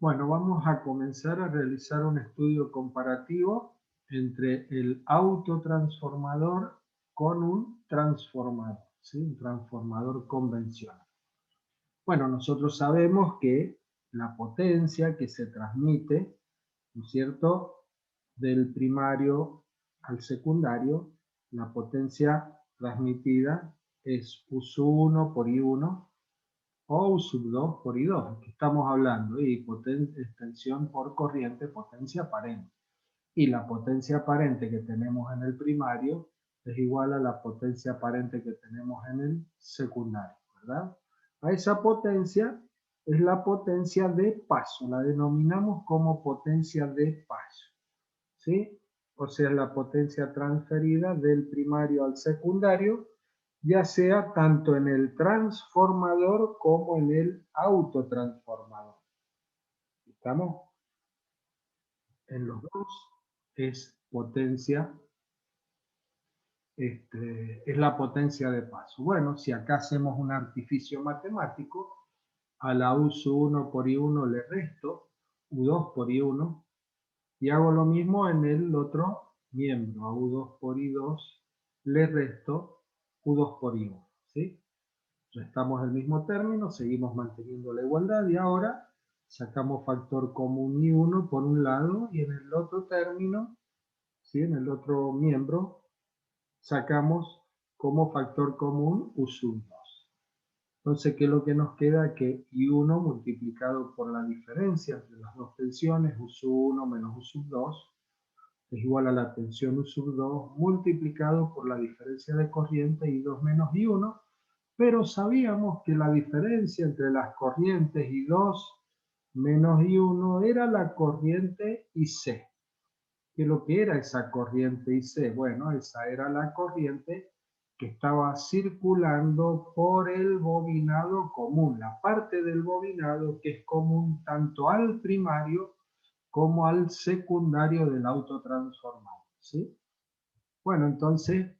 Bueno, vamos a comenzar a realizar un estudio comparativo entre el autotransformador con un transformador, ¿sí? Un transformador convencional. Bueno, nosotros sabemos que la potencia que se transmite, ¿no es cierto?, del primario al secundario, la potencia transmitida es U sub 1 por I1 o U sub 2 por I2, que estamos hablando, y extensión por corriente, potencia aparente. Y la potencia aparente que tenemos en el primario es igual a la potencia aparente que tenemos en el secundario, ¿verdad? A esa potencia es la potencia de paso, la denominamos como potencia de paso, ¿sí? O sea, la potencia transferida del primario al secundario, ya sea tanto en el transformador como en el autotransformador. ¿Estamos? En los dos es potencia, es la potencia de paso. Bueno, si acá hacemos un artificio matemático, a la U sub 1 por I1 le resto U2 por I1 y hago lo mismo en el otro miembro, a U2 por I2 le resto U2 por I1, ¿sí? Restamos el mismo término, seguimos manteniendo la igualdad y ahora sacamos factor común I1 por un lado y en el otro término, ¿sí? En el otro miembro, sacamos como factor común U sub 2. Entonces, ¿qué es lo que nos queda? Que I1 multiplicado por la diferencia entre las dos tensiones, U sub 1 menos U sub 2, es igual a la tensión U sub 2 multiplicado por la diferencia de corriente I2 menos I1, pero sabíamos que la diferencia entre las corrientes I2 menos I1 era la corriente IC. ¿Qué es lo que era esa corriente IC? Bueno, esa era la corriente que estaba circulando por el bobinado común, la parte del bobinado que es común tanto al primario como al secundario del autotransformador, ¿sí? Bueno, entonces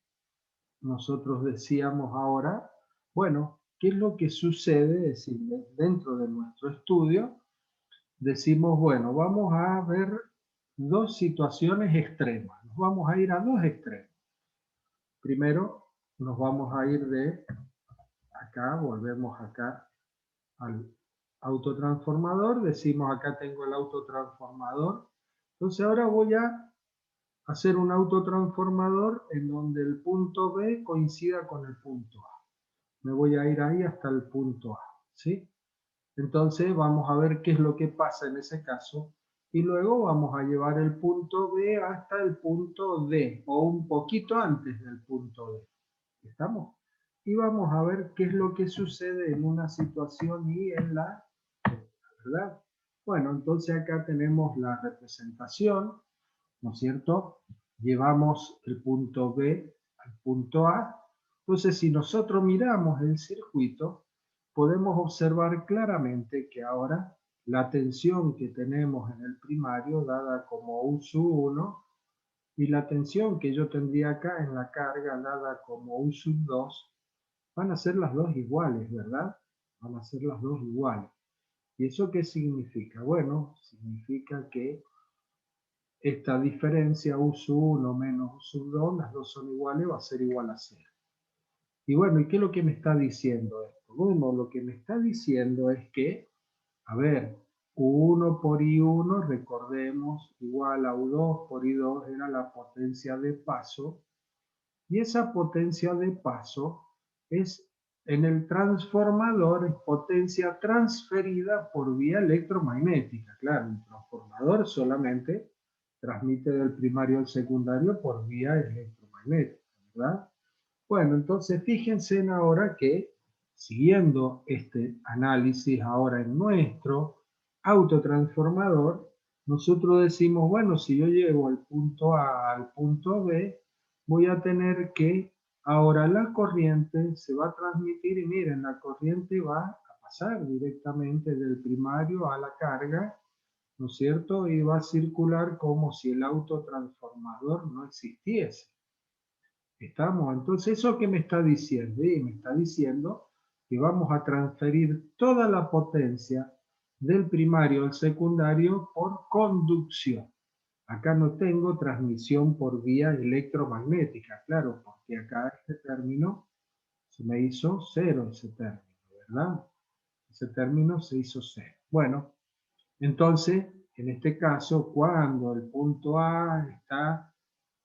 nosotros decíamos ahora, bueno, ¿qué es lo que sucede? Es decir, dentro de nuestro estudio, decimos, bueno, vamos a ver dos situaciones extremas. Nos vamos a ir a dos extremos. Primero, nos vamos a ir de acá, volvemos acá al autotransformador. Decimos, acá tengo el autotransformador. Entonces ahora voy a hacer un autotransformador en donde el punto B coincida con el punto A. Me voy a ir ahí hasta el punto A, ¿sí? Entonces vamos a ver qué es lo que pasa en ese caso y luego vamos a llevar el punto B hasta el punto D o un poquito antes del punto D. ¿Estamos? Y vamos a ver qué es lo que sucede en una situación y en la otra, ¿verdad? Bueno, entonces acá tenemos la representación, ¿no es cierto? Llevamos el punto B al punto A. Entonces, si nosotros miramos el circuito, podemos observar claramente que ahora la tensión que tenemos en el primario, dada como U sub 1, y la tensión que yo tendría acá en la carga, dada como U sub 2, van a ser las dos iguales, ¿verdad? Van a ser las dos iguales. ¿Y eso qué significa? Bueno, significa que esta diferencia U sub 1 menos U sub 2, las dos son iguales, va a ser igual a 0. Y bueno, ¿y qué es lo que me está diciendo esto? Bueno, lo que me está diciendo es que, a ver, U1 por I1, recordemos, igual a U2 por I2 era la potencia de paso, y esa potencia de paso es en el transformador, es potencia transferida por vía electromagnética. Claro, el transformador solamente transmite del primario al secundario por vía electromagnética, ¿verdad? Bueno, entonces fíjense en ahora que, siguiendo este análisis ahora en nuestro autotransformador, nosotros decimos, bueno, si yo llevo el punto A al punto B, voy a tener que, ahora la corriente se va a transmitir y miren, la corriente va a pasar directamente del primario a la carga, ¿no es cierto? Y va a circular como si el autotransformador no existiese. ¿Estamos? Entonces, ¿eso qué me está diciendo? Y me está diciendo que vamos a transferir toda la potencia del primario al secundario por conducción. Acá no tengo transmisión por vía electromagnética, claro, porque acá este término se me hizo cero, ese término, ¿verdad? Ese término se hizo cero. Bueno, entonces, en este caso, cuando el punto A está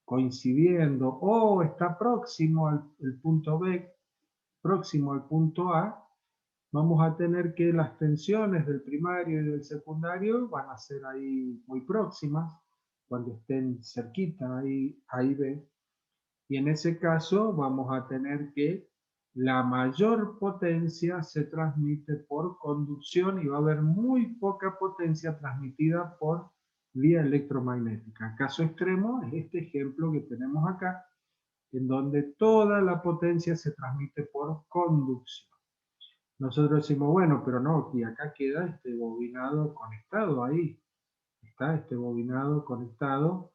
coincidiendo o está próximo al punto B, próximo al punto A, vamos a tener que las tensiones del primario y del secundario van a ser ahí muy próximas, cuando estén cerquita, ahí A y B. Y en ese caso vamos a tener que la mayor potencia se transmite por conducción y va a haber muy poca potencia transmitida por vía electromagnética. Caso extremo es este ejemplo que tenemos acá, en donde toda la potencia se transmite por conducción. Nosotros decimos, bueno, pero no, y acá queda este bobinado conectado ahí. Está este bobinado conectado.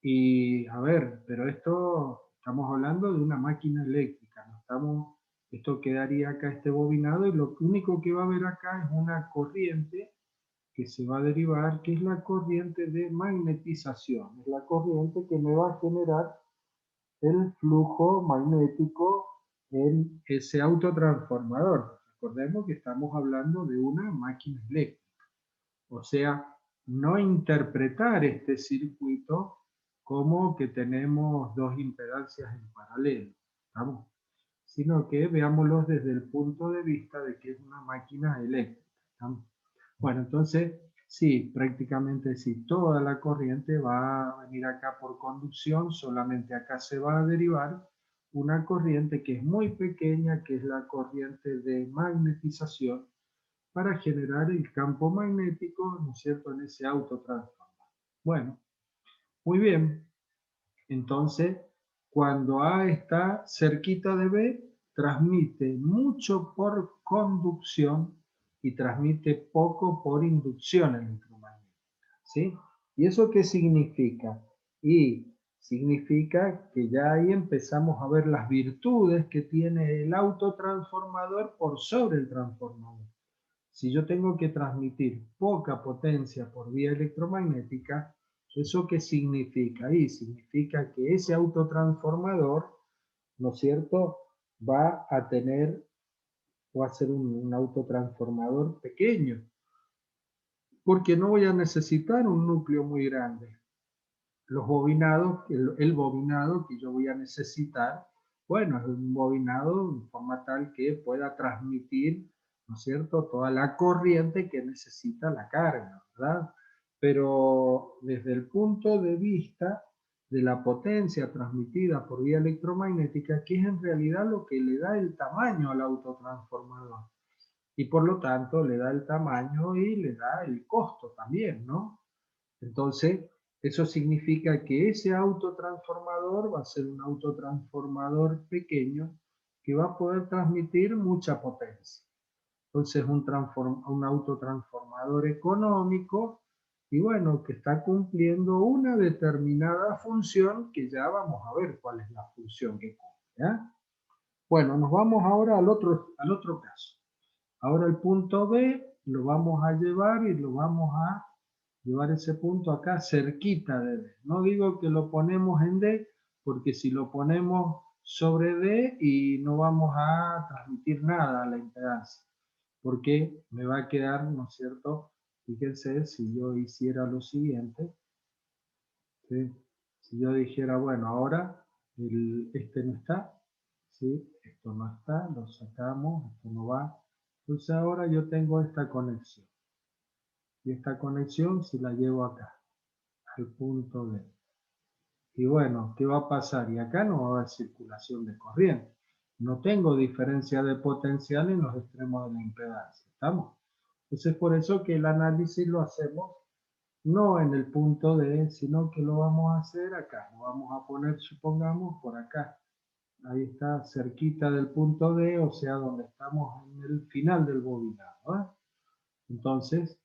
Y a ver, pero esto estamos hablando de una máquina eléctrica, no estamos, esto quedaría acá este bobinado y lo único que va a haber acá es una corriente que se va a derivar, que es la corriente de magnetización, es la corriente que me va a generar el flujo magnético en ese autotransformador. Recordemos que estamos hablando de una máquina eléctrica. O sea, no interpretar este circuito como que tenemos dos impedancias en paralelo, ¿estamos? Sino que veámoslos desde el punto de vista de que es una máquina eléctrica, ¿estamos? Bueno, entonces, sí, prácticamente sí, toda la corriente va a venir acá por conducción, solamente acá se va a derivar una corriente que es muy pequeña, que es la corriente de magnetización, para generar el campo magnético, ¿no es cierto?, en ese autotransformador. Bueno, muy bien. Entonces, cuando A está cerquita de B, transmite mucho por conducción y transmite poco por inducción electromagnética, ¿sí? ¿Y eso qué significa? Y significa que ya ahí empezamos a ver las virtudes que tiene el autotransformador por sobre el transformador. Si yo tengo que transmitir poca potencia por vía electromagnética, ¿eso qué significa? Y significa que ese autotransformador, ¿no es cierto?, va a ser un autotransformador pequeño, porque no voy a necesitar un núcleo muy grande. Los bobinados, el bobinado que yo voy a necesitar, bueno, es un bobinado en forma tal que pueda transmitir, ¿no es cierto?, toda la corriente que necesita la carga, ¿verdad? Pero desde el punto de vista de la potencia transmitida por vía electromagnética, que es en realidad lo que le da el tamaño al autotransformador. Y por lo tanto le da el tamaño y le da el costo también, ¿no? Entonces, eso significa que ese autotransformador va a ser un autotransformador pequeño que va a poder transmitir mucha potencia. Entonces, un autotransformador económico y bueno, que está cumpliendo una determinada función que ya vamos a ver cuál es la función que cumple, ¿ya? Bueno, nos vamos ahora al otro caso. Ahora el punto B lo vamos a llevar y lo vamos a llevar ese punto acá cerquita de D. No digo que lo ponemos en D, porque si lo ponemos sobre D y no vamos a transmitir nada a la impedancia, porque me va a quedar, ¿no es cierto? Fíjense, si yo hiciera lo siguiente, ¿sí? Si yo dijera, bueno, ahora este no está, ¿sí? Esto no está, lo sacamos, esto no va. Entonces ahora yo tengo esta conexión. Y esta conexión si la llevo acá, al punto D. Y bueno, ¿qué va a pasar? Y acá no va a haber circulación de corriente. No tengo diferencia de potencial en los extremos de la impedancia. ¿Estamos? Entonces por eso que el análisis lo hacemos no en el punto D, sino que lo vamos a hacer acá. Lo vamos a poner, supongamos, por acá. Ahí está, cerquita del punto D, o sea, donde estamos en el final del bobinado, ¿eh? Entonces,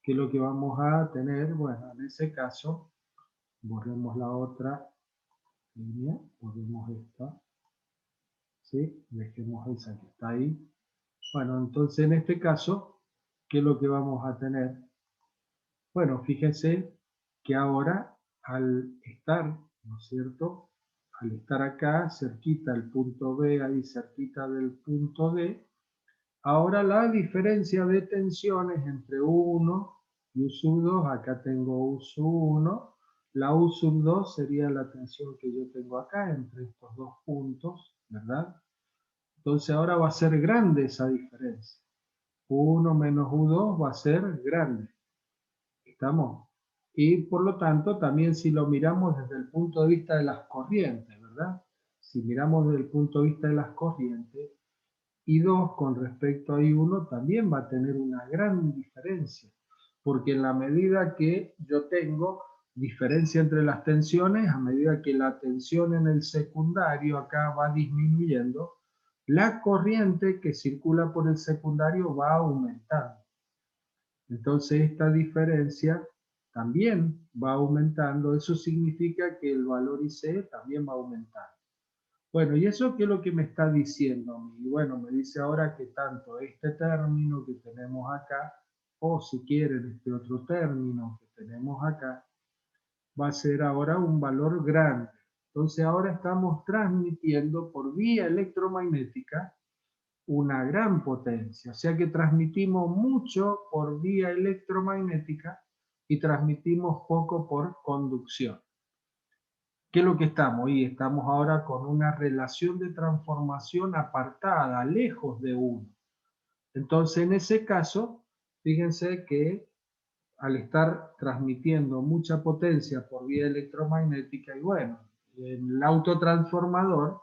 ¿qué es lo que vamos a tener? Bueno, en ese caso, borremos la otra línea, borremos esta, ¿sí? Dejemos esa que está ahí. Bueno, entonces en este caso, ¿qué es lo que vamos a tener? Bueno, fíjense que ahora al estar, ¿no es cierto? Al estar acá, cerquita del punto B, ahí cerquita del punto D, ahora la diferencia de tensiones entre U1 y U2, acá tengo U1, la U2 sería la tensión que yo tengo acá entre estos dos puntos, ¿verdad? Entonces ahora va a ser grande esa diferencia. U1 menos U2 va a ser grande. ¿Estamos? Y por lo tanto, también si lo miramos desde el punto de vista de las corrientes, ¿verdad? Si miramos desde el punto de vista de las corrientes, I2 con respecto a I1 también va a tener una gran diferencia, porque en la medida que yo tengo diferencia entre las tensiones, a medida que la tensión en el secundario acá va disminuyendo, la corriente que circula por el secundario va aumentando. Entonces esta diferencia también va aumentando. Eso significa que el valor IC también va aumentando. Bueno, ¿y eso qué es lo que me está diciendo a mí? Bueno, me dice ahora que tanto este término que tenemos acá, o si quieren este otro término que tenemos acá, va a ser ahora un valor grande. Entonces ahora estamos transmitiendo por vía electromagnética una gran potencia, o sea que transmitimos mucho por vía electromagnética y transmitimos poco por conducción. ¿Qué es lo que estamos? Y estamos ahora con una relación de transformación apartada, lejos de uno. Entonces, en ese caso, fíjense que al estar transmitiendo mucha potencia por vía electromagnética, y bueno, el autotransformador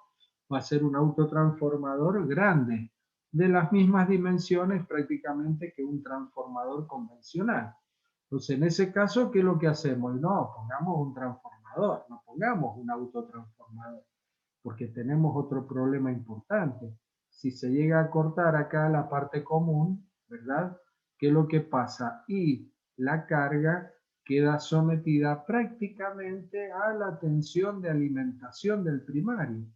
va a ser un autotransformador grande, de las mismas dimensiones prácticamente que un transformador convencional. Entonces, en ese caso, ¿qué es lo que hacemos? No, pongamos un transformador, no pongamos un autotransformador, porque tenemos otro problema importante. Si se llega a cortar acá la parte común, ¿verdad? ¿Qué es lo que pasa? Y la carga queda sometida prácticamente a la tensión de alimentación del primario.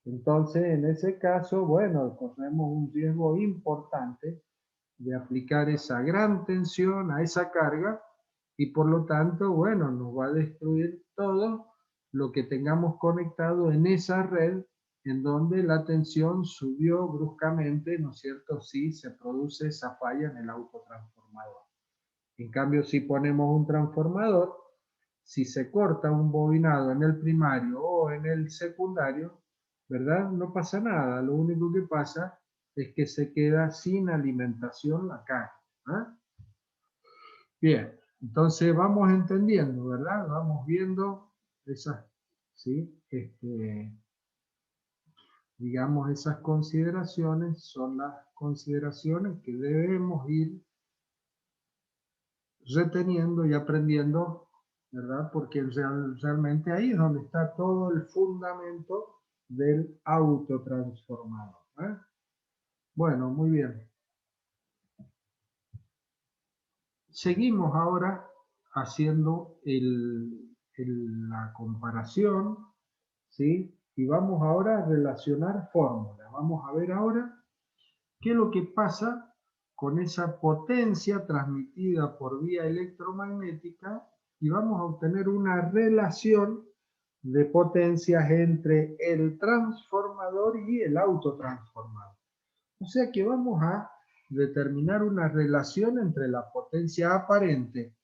Entonces, en ese caso, bueno, corremos un riesgo importante de aplicar esa gran tensión a esa carga y por lo tanto, bueno, nos va a destruir todo lo que tengamos conectado en esa red en donde la tensión subió bruscamente, ¿no es cierto? Si se produce esa falla en el autotransformador. En cambio, si ponemos un transformador, si se corta un bobinado en el primario o en el secundario, ¿verdad? No pasa nada. Lo único que pasa es que se queda sin alimentación la carga. ¿Eh? Bien, entonces vamos entendiendo, ¿verdad? Vamos viendo esas, ¿sí? Digamos, esas consideraciones son las consideraciones que debemos ir reteniendo y aprendiendo, ¿verdad? Porque realmente ahí es donde está todo el fundamento del autotransformador. ¿Eh? Bueno, muy bien. Seguimos ahora haciendo la comparación, ¿sí? Y vamos ahora a relacionar fórmulas. Vamos a ver ahora qué es lo que pasa con esa potencia transmitida por vía electromagnética y vamos a obtener una relación de potencias entre el transformador y el autotransformador. O sea que vamos a determinar una relación entre la potencia aparente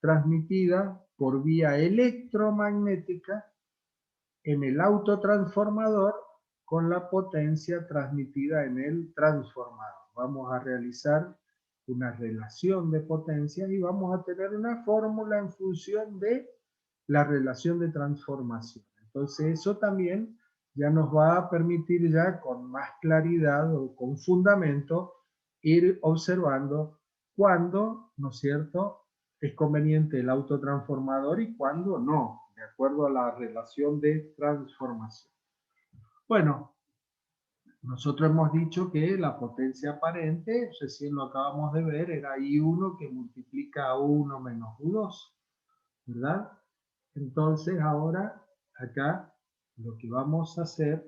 transmitida por vía electromagnética en el autotransformador con la potencia transmitida en el transformador. Vamos a realizar una relación de potencias y vamos a tener una fórmula en función de la relación de transformación. Entonces eso también ya nos va a permitir ya con más claridad o con fundamento ir observando cuándo, ¿no es cierto?, es conveniente el autotransformador y cuándo no, de acuerdo a la relación de transformación. Bueno, nosotros hemos dicho que la potencia aparente, recién lo acabamos de ver, era I1 que multiplica a 1 menos U2, ¿verdad? Entonces ahora acá lo que vamos a hacer,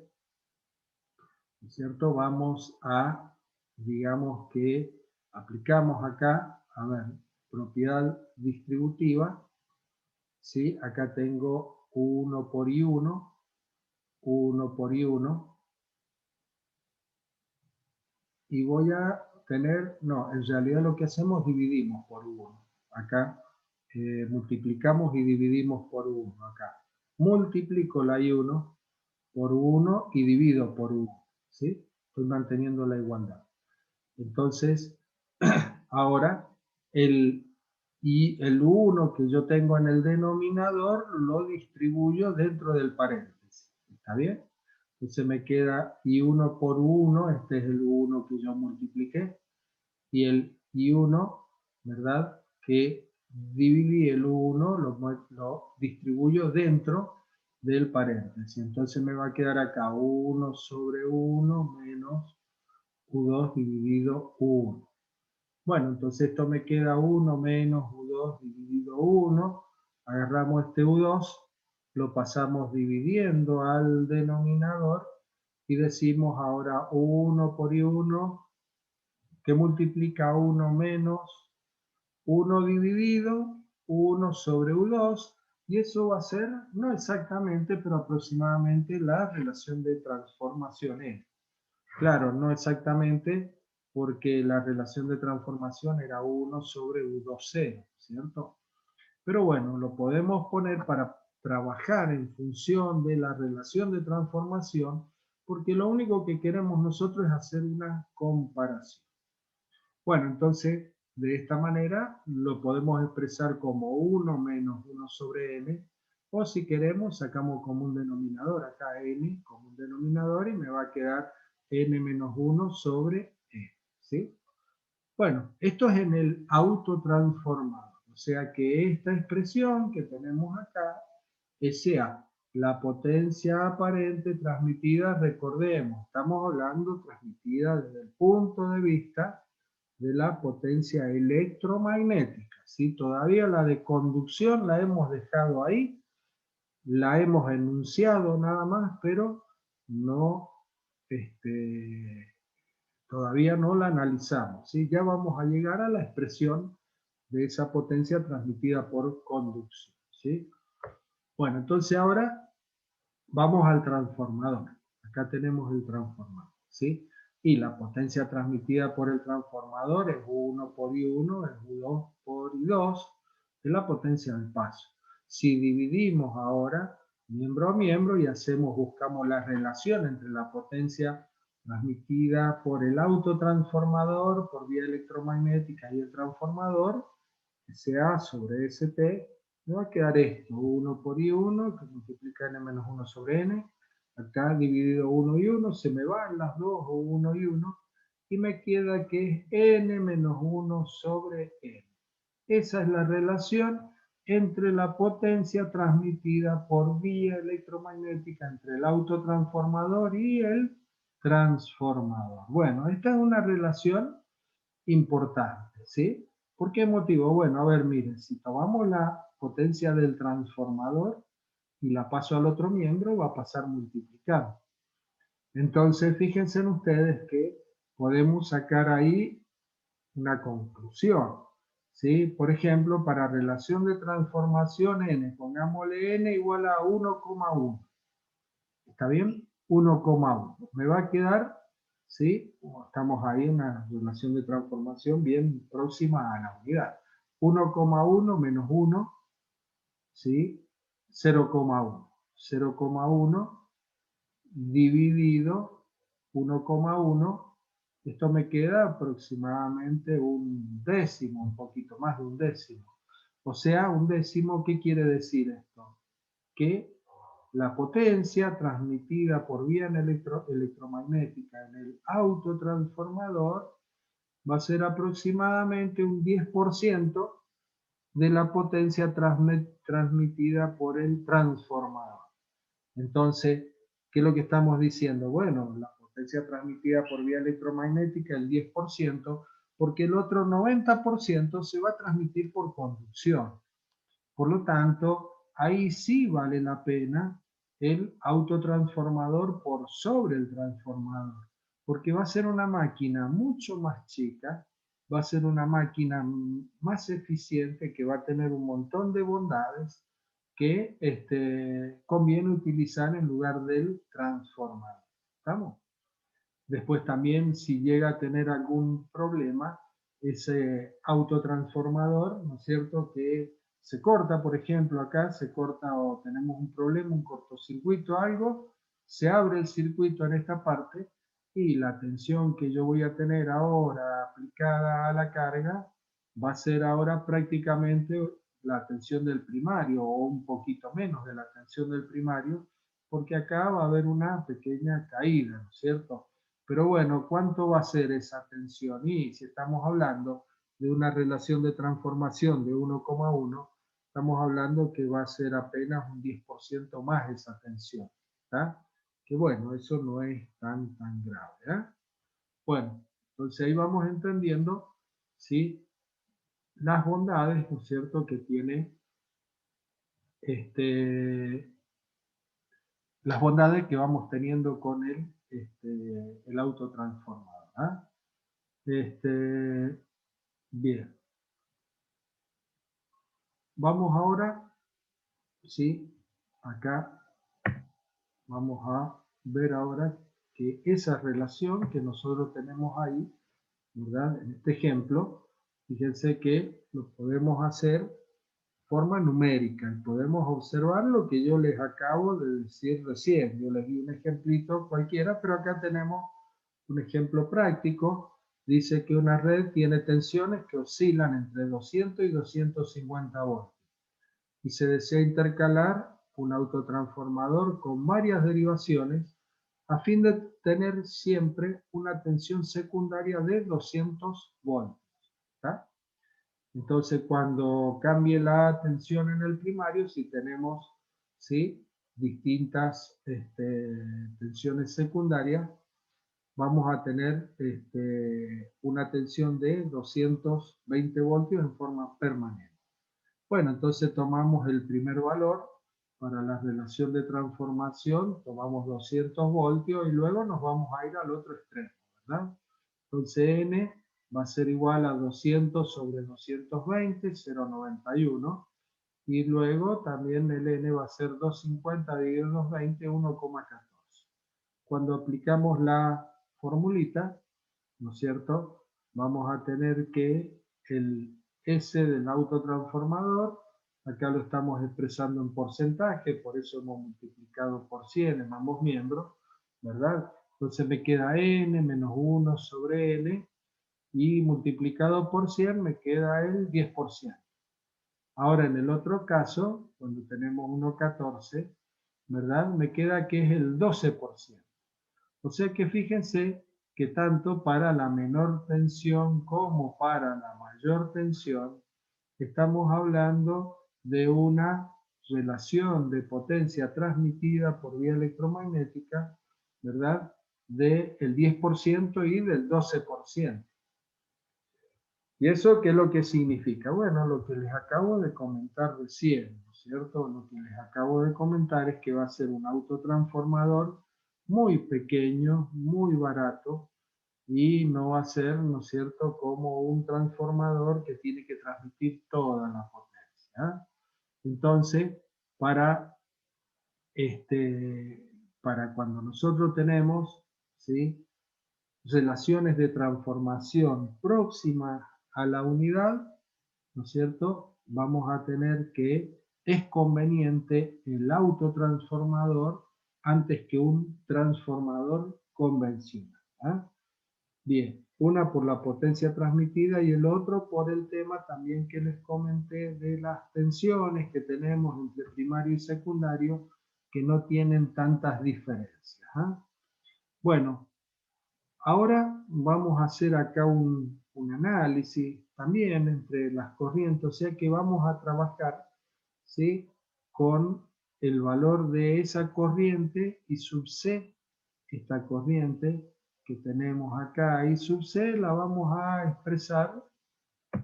¿no es cierto? Vamos a, digamos que, aplicamos acá, a ver, propiedad distributiva, ¿sí? Acá tengo 1 por I1, 1 por I1, y voy a tener, no, en realidad lo que hacemos es dividimos por 1. Acá multiplicamos y dividimos por 1. Acá multiplico la I1 por 1 y divido por 1. ¿Sí? Estoy manteniendo la igualdad. Entonces, ahora el 1 que yo tengo en el denominador lo distribuyo dentro del paréntesis. ¿Está bien? Entonces me queda I1 por 1, este es el 1 que yo multipliqué, y el I1, ¿verdad? Que dividí el 1, lo distribuyo dentro del paréntesis. Entonces me va a quedar acá 1 sobre 1 menos U2 dividido 1. Bueno, entonces esto me queda 1 menos U2 dividido 1. Agarramos este U2, lo pasamos dividiendo al denominador y decimos ahora 1 por I1 que multiplica 1 menos 1 dividido 1 sobre U2, y eso va a ser, no exactamente, pero aproximadamente la relación de transformación N. Claro, no exactamente, porque la relación de transformación era 1 sobre U2C, ¿cierto? Pero bueno, lo podemos poner para trabajar en función de la relación de transformación, porque lo único que queremos nosotros es hacer una comparación. Bueno, entonces, de esta manera lo podemos expresar como 1 menos 1 sobre n, o si queremos, sacamos como un denominador, acá n como un denominador, y me va a quedar n menos 1 sobre n, ¿sí? Bueno, esto es en el autotransformado, o sea que esta expresión que tenemos acá sea la potencia aparente transmitida, recordemos, estamos hablando transmitida desde el punto de vista de la potencia electromagnética, ¿sí? Todavía la de conducción la hemos dejado ahí, la hemos enunciado nada más, pero no, todavía no la analizamos, ¿sí? Ya vamos a llegar a la expresión de esa potencia transmitida por conducción, ¿sí? Bueno, entonces ahora vamos al transformador. Acá tenemos el transformador, ¿sí? Y la potencia transmitida por el transformador es U1 por I1, es U2 por I2, es la potencia del paso. Si dividimos ahora miembro a miembro y buscamos la relación entre la potencia transmitida por el autotransformador, por vía electromagnética y el transformador, SA sobre ST, me va a quedar esto, 1 por I1, que multiplica n menos 1 sobre n, acá dividido 1 y 1, se me van las dos, 1 y 1, y me queda que es n menos 1 sobre n. Esa es la relación entre la potencia transmitida por vía electromagnética entre el autotransformador y el transformador. Bueno, esta es una relación importante, ¿sí? ¿Por qué motivo? Bueno, a ver, miren, si tomamos la potencia del transformador y la paso al otro miembro, va a pasar multiplicando. Entonces, fíjense en ustedes que podemos sacar ahí una conclusión, ¿sí? Por ejemplo, para relación de transformación n, pongámosle n igual a 1,1. ¿Está bien? 1,1. Me va a quedar, ¿sí? Estamos ahí en una relación de transformación bien próxima a la unidad. 1,1 menos 1, ¿sí? 0,1. 0,1 dividido 1,1. Esto me queda aproximadamente un décimo, un poquito más de un décimo. O sea, un décimo, ¿qué quiere decir esto? Que la potencia transmitida por vía electromagnética en el autotransformador va a ser aproximadamente un 10% de la potencia transmitida por el transformador. Entonces, ¿qué es lo que estamos diciendo? Bueno, la potencia transmitida por vía electromagnética el 10%, porque el otro 90% se va a transmitir por conducción. Por lo tanto, ahí sí vale la pena el autotransformador por sobre el transformador, porque va a ser una máquina mucho más chica va a ser una máquina más eficiente que va a tener un montón de bondades que conviene utilizar en lugar del transformador. ¿Estamos? Después también, si llega a tener algún problema, ese autotransformador, ¿no es cierto?, que se corta, por ejemplo, acá se corta o tenemos un problema, un cortocircuito, algo, se abre el circuito en esta parte y la tensión que yo voy a tener ahora aplicada a la carga va a ser ahora prácticamente la tensión del primario o un poquito menos de la tensión del primario, porque acá va a haber una pequeña caída, ¿no es cierto? Pero bueno, ¿cuánto va a ser esa tensión? Y si estamos hablando de una relación de transformación de 1,1, estamos hablando que va a ser apenas un 10% más esa tensión. ¿Tá? Que bueno, eso no es tan grave. ¿Eh? Bueno, entonces ahí vamos entendiendo, ¿sí?, las bondades, ¿no es cierto?, que tiene las bondades que vamos teniendo con el autotransformador. Bien, vamos ahora, sí, acá vamos a ver ahora que esa relación que nosotros tenemos ahí, ¿verdad? En este ejemplo, fíjense que lo podemos hacer de forma numérica y podemos observar lo que yo les acabo de decir recién. Yo les di un ejemplito cualquiera, pero acá tenemos un ejemplo práctico. Dice que una red tiene tensiones que oscilan entre 200 y 250 voltios y se desea intercalar un autotransformador con varias derivaciones a fin de tener siempre una tensión secundaria de 200 voltios. ¿Tá? Entonces, cuando cambie la tensión en el primario, si tenemos, ¿sí?, distintas tensiones secundarias, vamos a tener una tensión de 220 voltios en forma permanente. Bueno, entonces tomamos el primer valor para la relación de transformación, tomamos 200 voltios y luego nos vamos a ir al otro extremo, ¿verdad? Entonces N va a ser igual a 200 sobre 220, 0,91. Y luego también el N va a ser 250 dividido 220, 1,14. Cuando aplicamos la formulita, ¿no es cierto?, vamos a tener que el S del autotransformador, acá lo estamos expresando en porcentaje, por eso hemos multiplicado por 100 en ambos miembros, ¿verdad? Entonces me queda N menos 1 sobre N, y multiplicado por 100 me queda el 10%. Ahora en el otro caso, cuando tenemos 1,14, ¿verdad?, me queda que es el 12%. O sea que fíjense que tanto para la menor tensión como para la mayor tensión, estamos hablando de una relación de potencia transmitida por vía electromagnética, ¿verdad?, del 10% y del 12%. ¿Y eso qué es lo que significa? Bueno, lo que les acabo de comentar recién, ¿no es cierto? Lo que les acabo de comentar es que va a ser un autotransformador muy pequeño, muy barato, y no va a ser, ¿no es cierto?, como un transformador que tiene que transmitir toda la potencia. Entonces, para, para cuando nosotros tenemos, ¿sí?, relaciones de transformación próximas a la unidad, ¿no es cierto?, vamos a tener que es conveniente el autotransformador antes que un transformador convencional. Bien, una por la potencia transmitida y el otro por el tema también que les comenté de las tensiones que tenemos entre primario y secundario, que no tienen tantas diferencias. Bueno, ahora vamos a hacer acá un análisis también entre las corrientes, o sea que vamos a trabajar, ¿sí?, con el valor de esa corriente y sub C, esta corriente que tenemos acá, y sub C la vamos a expresar,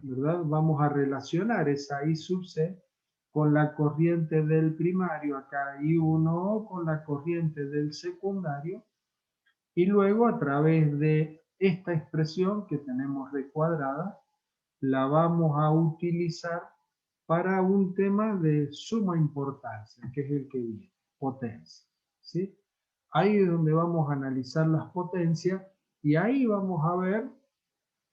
¿verdad? Vamos a relacionar esa I sub C con la corriente del primario, acá I1, con la corriente del secundario, y luego a través de esta expresión que tenemos recuadrada la vamos a utilizar para un tema de suma importancia, que es el que viene, potencia, ¿sí? Ahí es donde vamos a analizar las potencias y ahí vamos a ver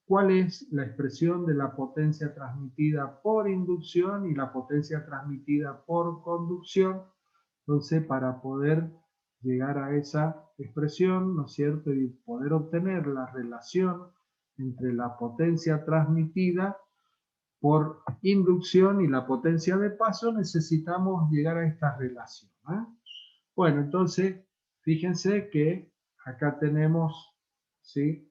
cuál es la expresión de la potencia transmitida por inducción y la potencia transmitida por conducción. Entonces, para poder llegar a esa expresión, ¿no es cierto? Y poder obtener la relación entre la potencia transmitida por inducción y la potencia de paso, necesitamos llegar a esta relación, ¿eh? Bueno, entonces, fíjense que acá tenemos, ¿sí?,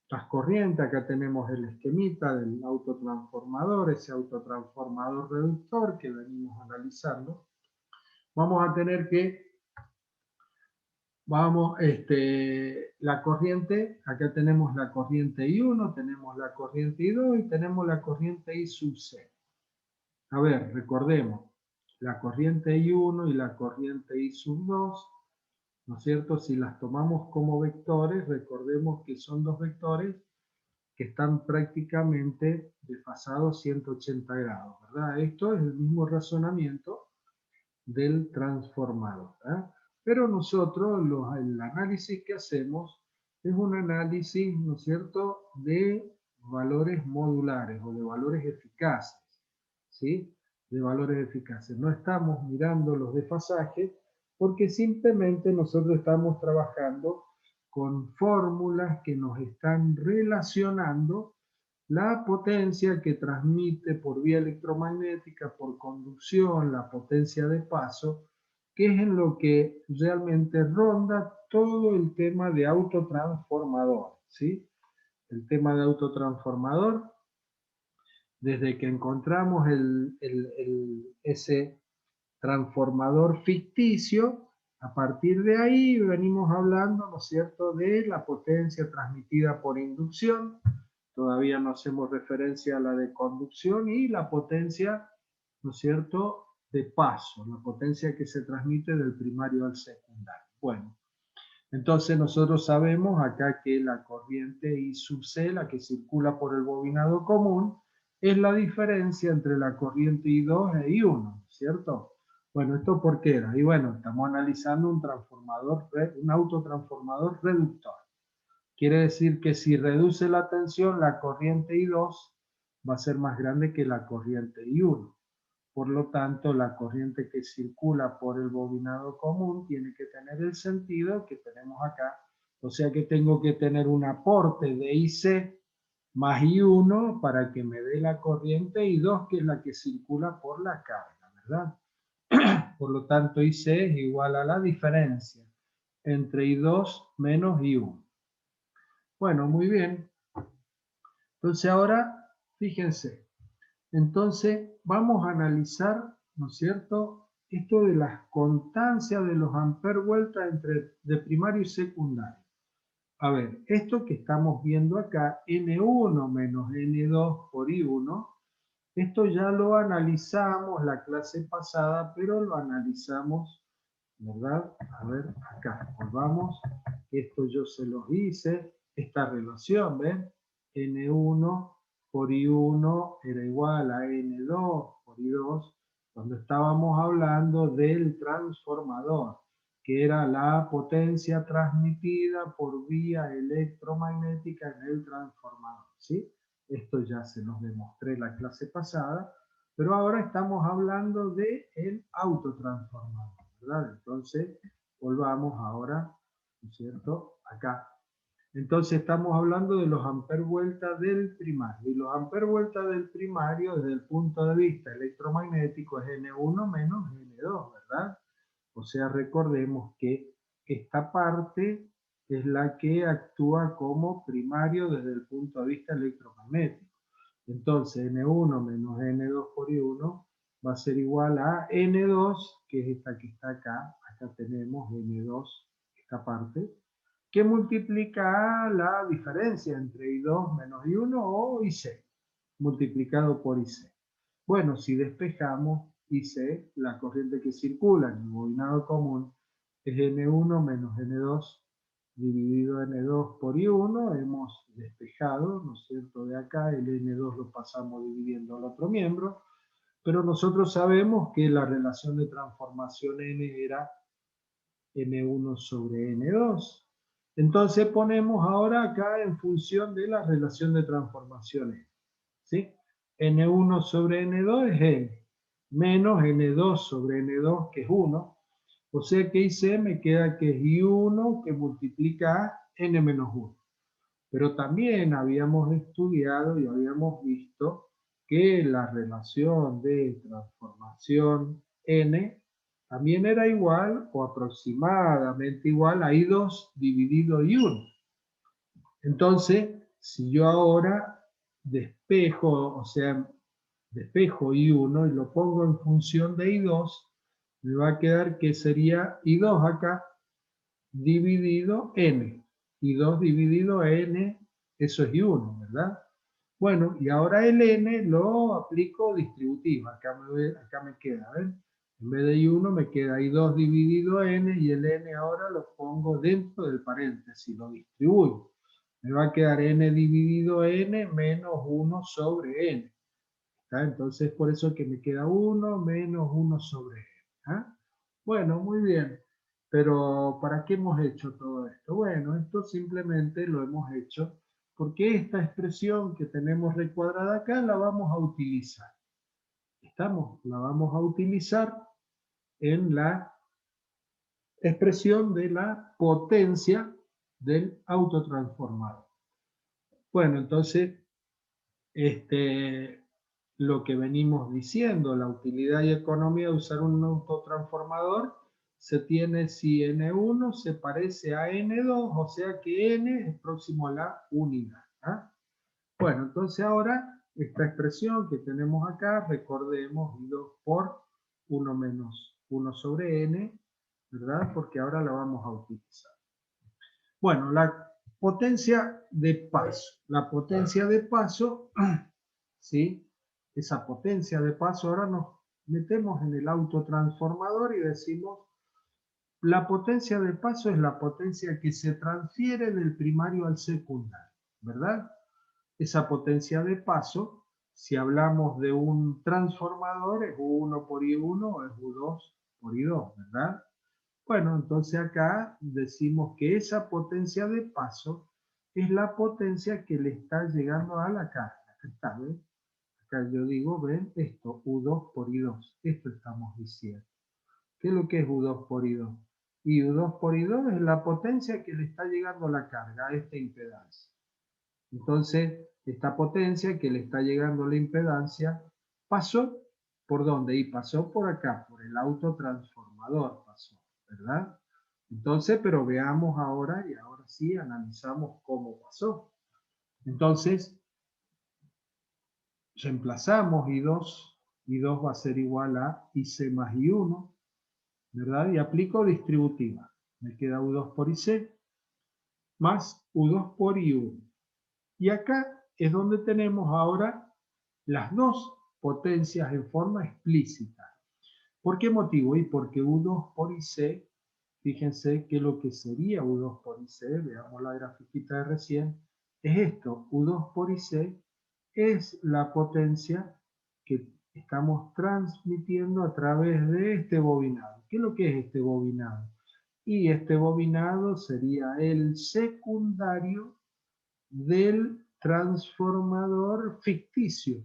las corrientes, acá tenemos el esquemita del autotransformador, ese autotransformador reductor que venimos analizando. Vamos a tener que, la corriente, acá tenemos la corriente I1, tenemos la corriente I2 y tenemos la corriente I sub C. A ver, recordemos, la corriente I1 y la corriente I sub 2, ¿no es cierto? Si las tomamos como vectores, recordemos que son dos vectores que están prácticamente desfasados 180 grados, ¿verdad? Esto es el mismo razonamiento del transformador, ¿eh? Pero nosotros, el análisis que hacemos es un análisis, ¿no es cierto?, de valores modulares o de valores eficaces, ¿sí? De valores eficaces. No estamos mirando los desfasajes porque simplemente nosotros estamos trabajando con fórmulas que nos están relacionando la potencia que transmite por vía electromagnética, por conducción, la potencia de paso, que es en lo que realmente ronda todo el tema de autotransformador, ¿sí? El tema de autotransformador, desde que encontramos ese transformador ficticio, a partir de ahí venimos hablando, ¿no es cierto?, de la potencia transmitida por inducción. Todavía no hacemos referencia a la de conducción y la potencia, ¿no es cierto?, de paso, la potencia que se transmite del primario al secundario. Bueno, entonces nosotros sabemos acá que la corriente I sub C, la que circula por el bobinado común, es la diferencia entre la corriente I2 e I1, ¿cierto? Bueno, ¿esto por qué era? Y bueno, estamos analizando un transformador, un autotransformador reductor. Quiere decir que si reduce la tensión, la corriente I2 va a ser más grande que la corriente I1. Por lo tanto, la corriente que circula por el bobinado común tiene que tener el sentido que tenemos acá. O sea que tengo que tener un aporte de IC más I1 para que me dé la corriente I2, que es la que circula por la carga, ¿verdad? Por lo tanto, IC es igual a la diferencia entre I2 menos I1. Bueno, muy bien. Entonces ahora, fíjense. Entonces vamos a analizar, ¿no es cierto?, esto de las constancias de los amperes-vuelta entre de primario y secundario. A ver, esto que estamos viendo acá, N1 menos N2 por I1, esto ya lo analizamos la clase pasada, pero lo analizamos, ¿verdad? A ver, acá, volvamos. Esto yo se los hice, esta relación, ¿ven? N1 por I1 era igual a N2 por I2, cuando estábamos hablando del transformador, que era la potencia transmitida por vía electromagnética en el transformador, ¿sí? Esto ya se los demostré la clase pasada, pero ahora estamos hablando de el autotransformador, ¿verdad? Entonces, volvamos ahora, ¿no es cierto?, acá. Entonces estamos hablando de los amperes-vuelta del primario. Y los amperes-vuelta del primario, desde el punto de vista electromagnético, es N1 menos N2, ¿verdad? O sea, recordemos que esta parte es la que actúa como primario desde el punto de vista electromagnético. Entonces, N1 menos N2 por I1 va a ser igual a N2, que es esta que está acá. Acá tenemos N2, esta parte, que multiplica la diferencia entre I2 menos I1 o IC, multiplicado por IC. Bueno, si despejamos IC, la corriente que circula en el bobinado común es N1 menos N2 dividido N2 por I1, hemos despejado, ¿no es cierto?, de acá el N2 lo pasamos dividiendo al otro miembro, pero nosotros sabemos que la relación de transformación N era N1 sobre N2. Entonces ponemos ahora acá en función de la relación de transformaciones, ¿sí? N1 sobre N2 es N, menos N2 sobre N2, que es 1. O sea que IC me queda que es I1 que multiplica a N menos 1. Pero también habíamos estudiado y habíamos visto que la relación de transformación N también era igual o aproximadamente igual a I2 dividido I1. Entonces, si yo ahora despejo, o sea, despejo I1 y lo pongo en función de I2, me va a quedar que sería I2 acá dividido N. I2 dividido N, eso es I1, ¿verdad? Bueno, y ahora el N lo aplico distributiva. Acá me queda, ¿ven? En vez de I1 me queda I2 dividido N y el N ahora lo pongo dentro del paréntesis, lo distribuyo. Me va a quedar N dividido N menos 1 sobre N. ¿Está? Entonces por eso que me queda 1 menos 1 sobre N. ¿Ah? Bueno, muy bien. Pero ¿para qué hemos hecho todo esto? Bueno, esto simplemente lo hemos hecho porque esta expresión que tenemos recuadrada acá la vamos a utilizar. La vamos a utilizar en la expresión de la potencia del autotransformador. Bueno, entonces, lo que venimos diciendo, la utilidad y economía de usar un autotransformador se tiene si N1 se parece a N2, o sea que N es próximo a la unidad. ¿Ah? Bueno, entonces ahora esta expresión que tenemos acá, recordemos I2 por 1 menos 1 sobre N, ¿verdad? Porque ahora la vamos a utilizar. Bueno, la potencia de paso. La potencia de paso, ¿sí? Esa potencia de paso, ahora nos metemos en el autotransformador y decimos, la potencia de paso es la potencia que se transfiere del primario al secundario, ¿verdad? Esa potencia de paso, si hablamos de un transformador, es U1 por I1 o es U2 por I2, ¿verdad? Bueno, entonces acá decimos que esa potencia de paso es la potencia que le está llegando a la carga. Acá está, ¿ven? Acá yo digo, ven, esto, U2 por I2. Esto estamos diciendo. ¿Qué es lo que es U2 por I2? Y U2 por I2 es la potencia que le está llegando a la carga, a esta impedancia. Entonces, esta potencia que le está llegando a la impedancia pasó, ¿por dónde? Y pasó por acá, por el autotransformador pasó, ¿verdad? Entonces, pero veamos ahora, y ahora sí analizamos cómo pasó. Entonces, reemplazamos I2, I2 va a ser igual a IC más I1, ¿verdad? Y aplico distributiva. Me queda U2 por IC más U2 por I1. Y acá es donde tenemos ahora las dos potencias en forma explícita. ¿Por qué motivo? Y porque U2 por IC, fíjense que lo que sería U2 por IC, veamos la grafiquita de recién, es esto, U2 por IC es la potencia que estamos transmitiendo a través de este bobinado. ¿Qué es lo que es este bobinado? Y este bobinado sería el secundario del transformador ficticio.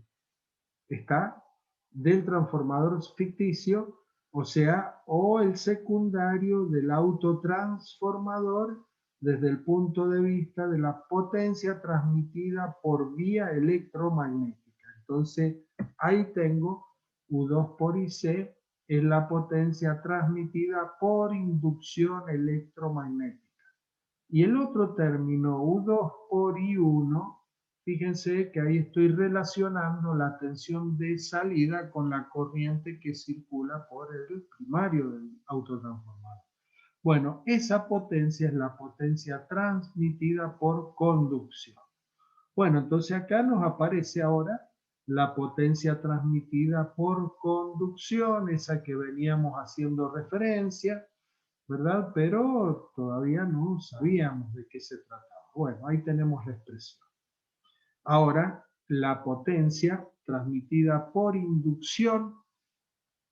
Está del transformador ficticio, o sea, o el secundario del autotransformador desde el punto de vista de la potencia transmitida por vía electromagnética. Entonces, ahí tengo U2 por IC, es la potencia transmitida por inducción electromagnética. Y el otro término, U2 por I1, fíjense que ahí estoy relacionando la tensión de salida con la corriente que circula por el primario del autotransformador. Bueno, esa potencia es la potencia transmitida por conducción. Bueno, entonces acá nos aparece ahora la potencia transmitida por conducción, esa que veníamos haciendo referencia, ¿verdad? Pero todavía no sabíamos de qué se trataba. Bueno, ahí tenemos la expresión. Ahora, la potencia transmitida por inducción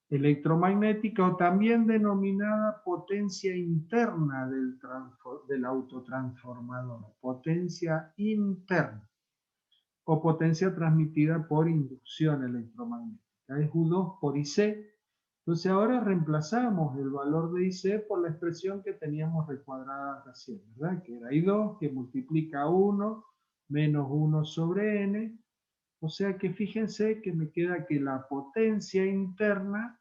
electromagnética o también denominada potencia interna del autotransformador, potencia interna o potencia transmitida por inducción electromagnética. Es U2 por IC. Entonces ahora reemplazamos el valor de IC por la expresión que teníamos recuadrada recién, ¿verdad? Que era I2 que multiplica 1 menos 1 sobre N. O sea que fíjense que me queda que la potencia interna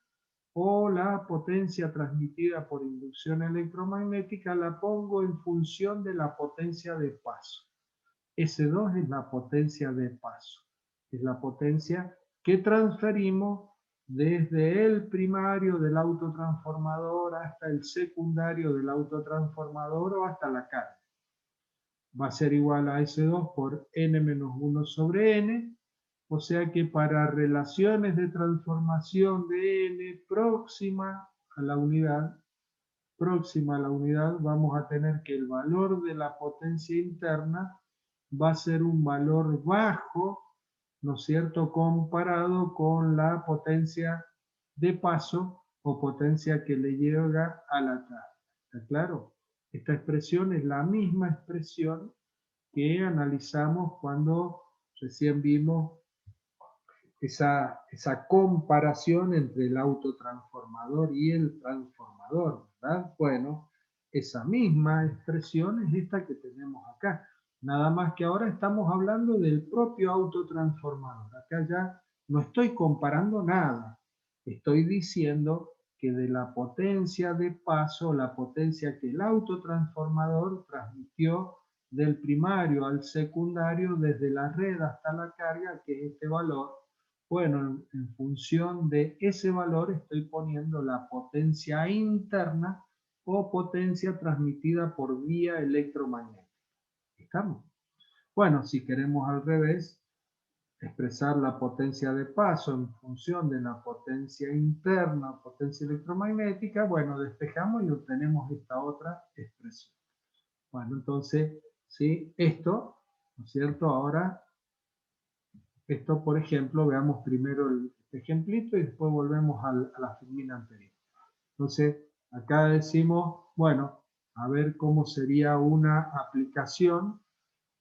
o la potencia transmitida por inducción electromagnética la pongo en función de la potencia de paso. S2 es la potencia de paso, es la potencia que transferimos desde el primario del autotransformador hasta el secundario del autotransformador o hasta la carga. Va a ser igual a S2 por N menos 1 sobre N, o sea que para relaciones de transformación de N próxima a la unidad, vamos a tener que el valor de la potencia interna va a ser un valor bajo, ¿no es cierto?, comparado con la potencia de paso o potencia que le llega a la carga. ¿Está claro? Esta expresión es la misma expresión que analizamos cuando recién vimos esa comparación entre el autotransformador y el transformador, ¿verdad? Bueno, esa misma expresión es esta que tenemos acá. Nada más que ahora estamos hablando del propio autotransformador. Acá ya no estoy comparando nada. Estoy diciendo que de la potencia de paso, la potencia que el autotransformador transmitió del primario al secundario, desde la red hasta la carga, que es este valor, bueno, en función de ese valor estoy poniendo la potencia interna o potencia transmitida por vía electromagnética. ¿Estamos? Bueno, si queremos al revés, expresar la potencia de paso en función de la potencia interna o potencia electromagnética, bueno, despejamos y obtenemos esta otra expresión. Bueno, entonces, ¿sí? Esto, ¿no es cierto? Ahora, esto, por ejemplo, veamos primero este ejemplito y después volvemos a la filmina anterior. Entonces, acá decimos, bueno, a ver cómo sería una aplicación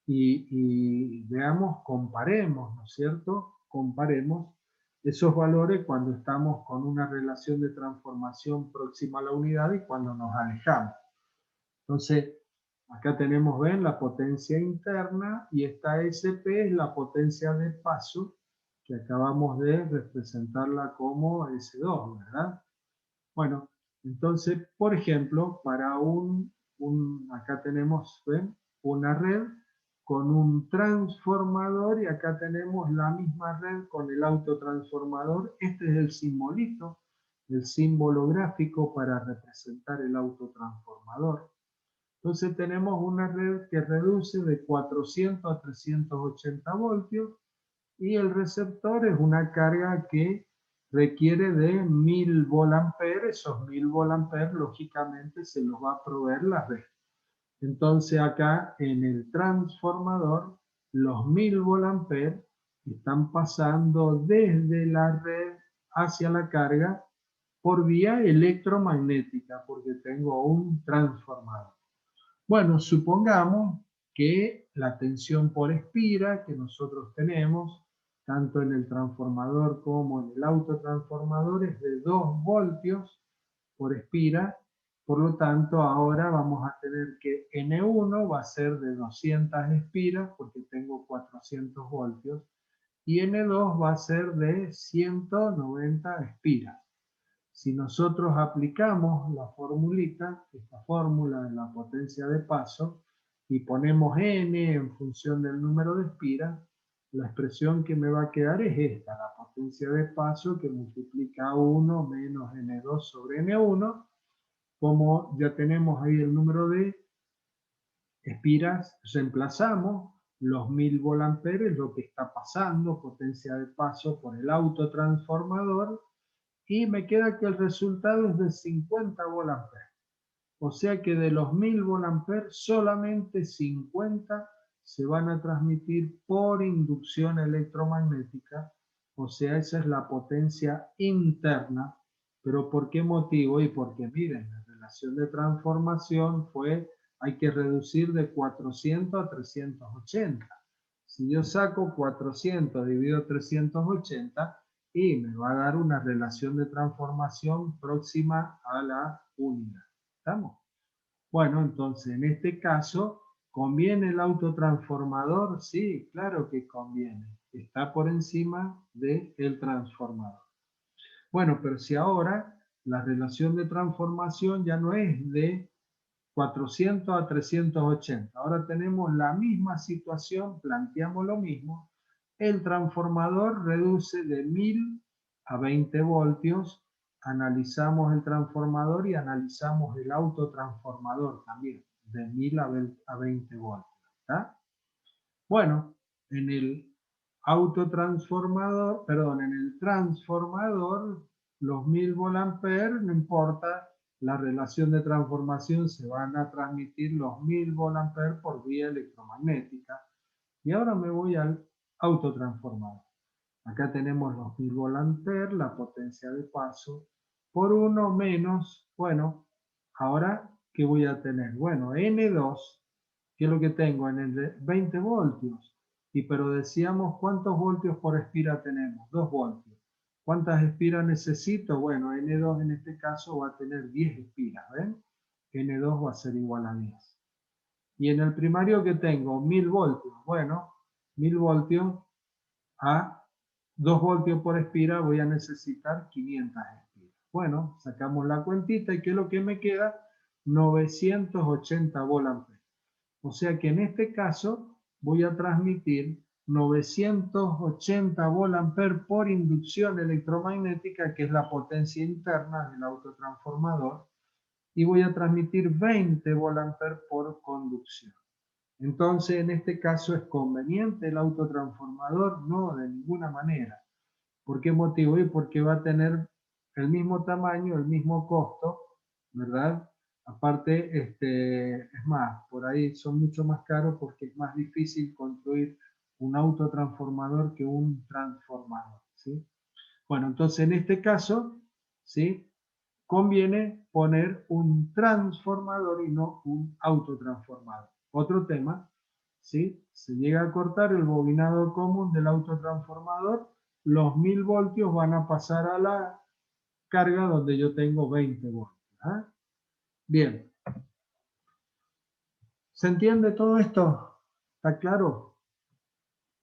y veamos, comparemos, ¿no es cierto? Comparemos esos valores cuando estamos con una relación de transformación próxima a la unidad y cuando nos alejamos. Entonces, acá tenemos, ven, la potencia interna y esta SP es la potencia de paso que acabamos de representarla como S2, ¿verdad? Bueno, entonces, por ejemplo, para acá tenemos, ven, una red con un transformador y acá tenemos la misma red con el autotransformador. Este es el simbolito, el símbolo gráfico para representar el autotransformador. Entonces tenemos una red que reduce de 400 a 380 voltios y el receptor es una carga que requiere de 1000 volamperes. Esos 1000 volamperes lógicamente se los va a proveer la red. Entonces acá en el transformador los 1000 volamperes están pasando desde la red hacia la carga por vía electromagnética porque tengo un transformador. Bueno, supongamos que la tensión por espira que nosotros tenemos, tanto en el transformador como en el autotransformador, es de 2 voltios por espira. Por lo tanto, ahora vamos a tener que N1 va a ser de 200 espiras, porque tengo 400 voltios, y N2 va a ser de 190 espiras. Si nosotros aplicamos la formulita, esta fórmula de la potencia de paso, y ponemos n en función del número de espiras, la expresión que me va a quedar es esta, la potencia de paso que multiplica 1 menos n2 sobre n1. Como ya tenemos ahí el número de espiras, reemplazamos los 1000 volamperes, lo que está pasando, potencia de paso por el autotransformador, y me queda que el resultado es de 50 volamperes. O sea que de los 1000 volamperes, solamente 50 se van a transmitir por inducción electromagnética. O sea, esa es la potencia interna. ¿Pero por qué motivo? Y porque miren, la relación de transformación fue, hay que reducir de 400 a 380. Si yo saco 400 dividido 380, y me va a dar una relación de transformación próxima a la unidad. ¿Estamos? Bueno, entonces en este caso, ¿conviene el autotransformador? Sí, claro que conviene. Está por encima del transformador. Bueno, pero si ahora la relación de transformación ya no es de 400 a 380. Ahora tenemos la misma situación, planteamos lo mismo. El transformador reduce de 1000 a 20 voltios. Analizamos el transformador y analizamos el autotransformador también, de 1000 a 20 voltios. ¿Está? Bueno, en el autotransformador, perdón, en el transformador, los 1000 volamperes, no importa la relación de transformación, se van a transmitir los 1000 volamperes por vía electromagnética. Y ahora me voy al autotransformador. Acá tenemos los 1000 volamperes, la potencia de paso, por 1 menos, bueno, ahora, ¿qué voy a tener? Bueno, N2, ¿qué es lo que tengo? En el de 20 voltios. Y pero decíamos, ¿cuántos voltios por espira tenemos? 2 voltios. ¿Cuántas espiras necesito? Bueno, N2 en este caso va a tener 10 espiras, ¿ven? N2 va a ser igual a 10. Y en el primario que tengo, 1000 voltios. Bueno, 1000 voltios a 2 voltios por espira voy a necesitar 500 espiras. Bueno, sacamos la cuentita y ¿qué es lo que me queda? 980 volamperes. O sea que en este caso voy a transmitir 980 volamperes por inducción electromagnética, que es la potencia interna del autotransformador, y voy a transmitir 20 volamperes por conducción. Entonces, en este caso, ¿es conveniente el autotransformador? No, de ninguna manera. ¿Por qué motivo? Y porque va a tener el mismo tamaño, el mismo costo, ¿verdad? Aparte, es más, por ahí son mucho más caros porque es más difícil construir un autotransformador que un transformador, ¿sí? Bueno, entonces en este caso, ¿sí? Conviene poner un transformador y no un autotransformador. Otro tema, ¿sí? Se llega a cortar el bobinado común del autotransformador, los 1000 voltios van a pasar a la carga donde yo tengo 20 voltios. ¿Ah? Bien, ¿se entiende todo esto? ¿Está claro?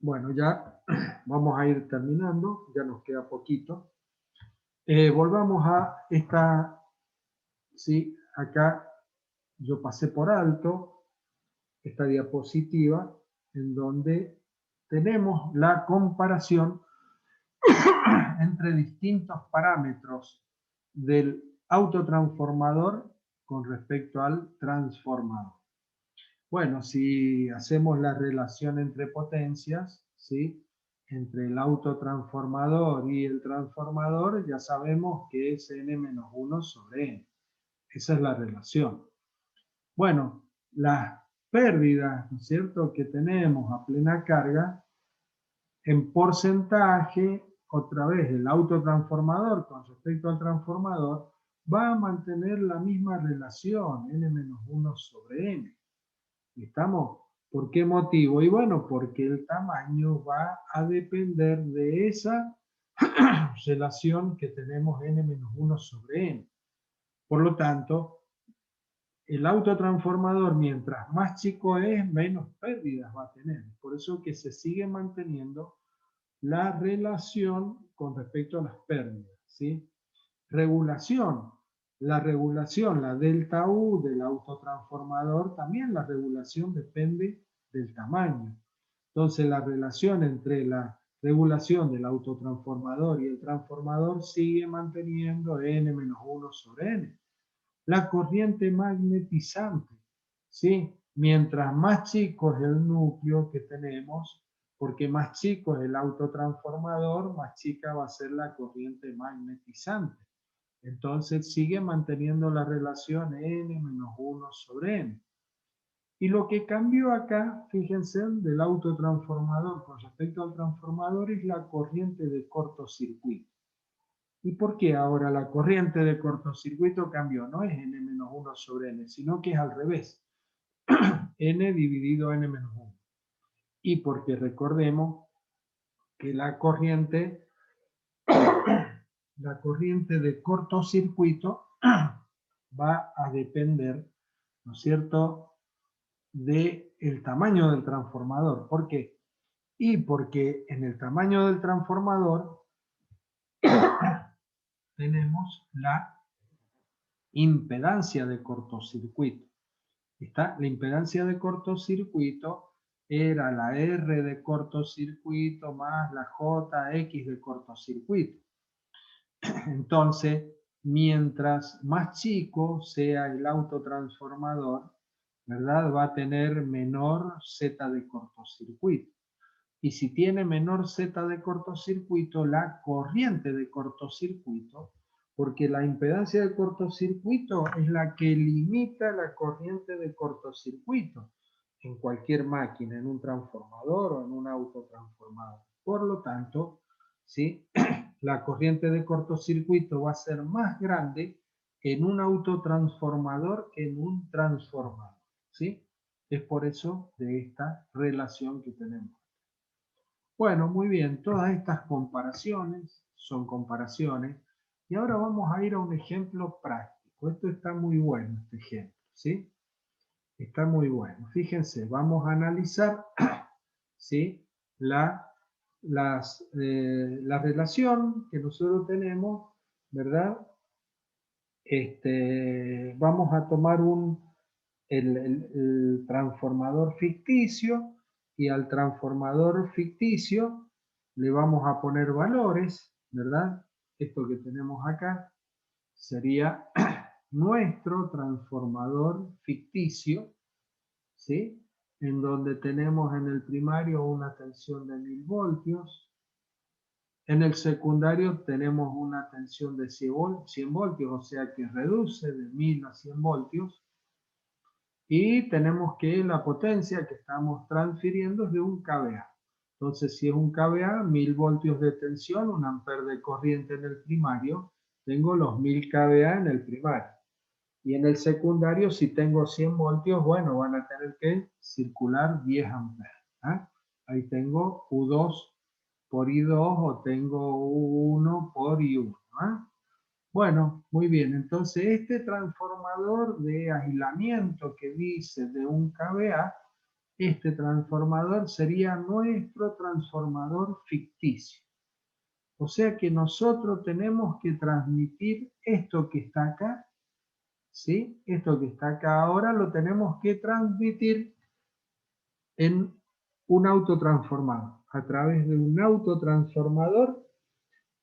Bueno, ya vamos a ir terminando, ya nos queda poquito. Volvamos a esta, ¿sí? Acá yo pasé por alto esta diapositiva en donde tenemos la comparación entre distintos parámetros del autotransformador con respecto al transformador. Bueno, si hacemos la relación entre potencias, ¿sí? Entre el autotransformador y el transformador, ya sabemos que es n-1 sobre n. Esa es la relación. Bueno, las pérdidas, ¿no es cierto?, que tenemos a plena carga, en porcentaje, otra vez, el autotransformador con respecto al transformador va a mantener la misma relación, n-1 sobre n. ¿Estamos? ¿Por qué motivo? Y bueno, porque el tamaño va a depender de esa relación que tenemos n-1 sobre n. Por lo tanto, el autotransformador, mientras más chico es, menos pérdidas va a tener. Por eso que se sigue manteniendo la relación con respecto a las pérdidas, ¿sí? Regulación. La regulación, la delta U del autotransformador, también la regulación depende del tamaño. Entonces, la relación entre la regulación del autotransformador y el transformador sigue manteniendo n-1 sobre n. La corriente magnetizante, ¿sí? Mientras más chico es el núcleo que tenemos, porque más chico es el autotransformador, más chica va a ser la corriente magnetizante. Entonces sigue manteniendo la relación n-1 sobre n. Y lo que cambió acá, fíjense, del autotransformador con respecto al transformador es la corriente de cortocircuito. ¿Y por qué ahora la corriente de cortocircuito cambió? No es n-1 sobre n, sino que es al revés. n dividido n-1. Y porque recordemos que la corriente de cortocircuito va a depender, ¿no es cierto?, del tamaño del transformador. ¿Por qué? Y porque en el tamaño del transformador tenemos la impedancia de cortocircuito. La impedancia de cortocircuito era la R de cortocircuito más la JX de cortocircuito. Entonces, mientras más chico sea el autotransformador, ¿verdad?, va a tener menor Z de cortocircuito. Y si tiene menor Z de cortocircuito, la corriente de cortocircuito, porque la impedancia de cortocircuito es la que limita la corriente de cortocircuito en cualquier máquina, en un transformador o en un autotransformador. Por lo tanto, ¿sí?, la corriente de cortocircuito va a ser más grande en un autotransformador que en un transformador, ¿sí? Es por eso de esta relación que tenemos. Bueno, muy bien, todas estas comparaciones son comparaciones y ahora vamos a ir a un ejemplo práctico. Esto está muy bueno, este ejemplo, ¿sí? Está muy bueno. Fíjense, vamos a analizar, ¿sí?, la relación que nosotros tenemos, ¿verdad? Vamos a tomar el transformador ficticio y al transformador ficticio le vamos a poner valores, ¿verdad? Esto que tenemos acá sería nuestro transformador ficticio, ¿sí?, en donde tenemos en el primario una tensión de 1000 voltios, en el secundario tenemos una tensión de 100 voltios, o sea que reduce de 1000 a 100 voltios, y tenemos que la potencia que estamos transfiriendo es de un kVA. Entonces, si es un kVA, 1000 voltios de tensión, 1 amper de corriente en el primario, tengo los 1000 kVA en el primario. Y en el secundario, si tengo 100 voltios, bueno, van a tener que circular 10 amperes. ¿Ah? Ahí tengo U2 por I2 o tengo U1 por I1. ¿Ah? Bueno, muy bien. Entonces, este transformador de aislamiento que dice de un kVA, este transformador sería nuestro transformador ficticio. O sea que nosotros tenemos que transmitir esto que está acá, ¿sí? Esto que está acá ahora lo tenemos que transmitir en un autotransformador, a través de un autotransformador,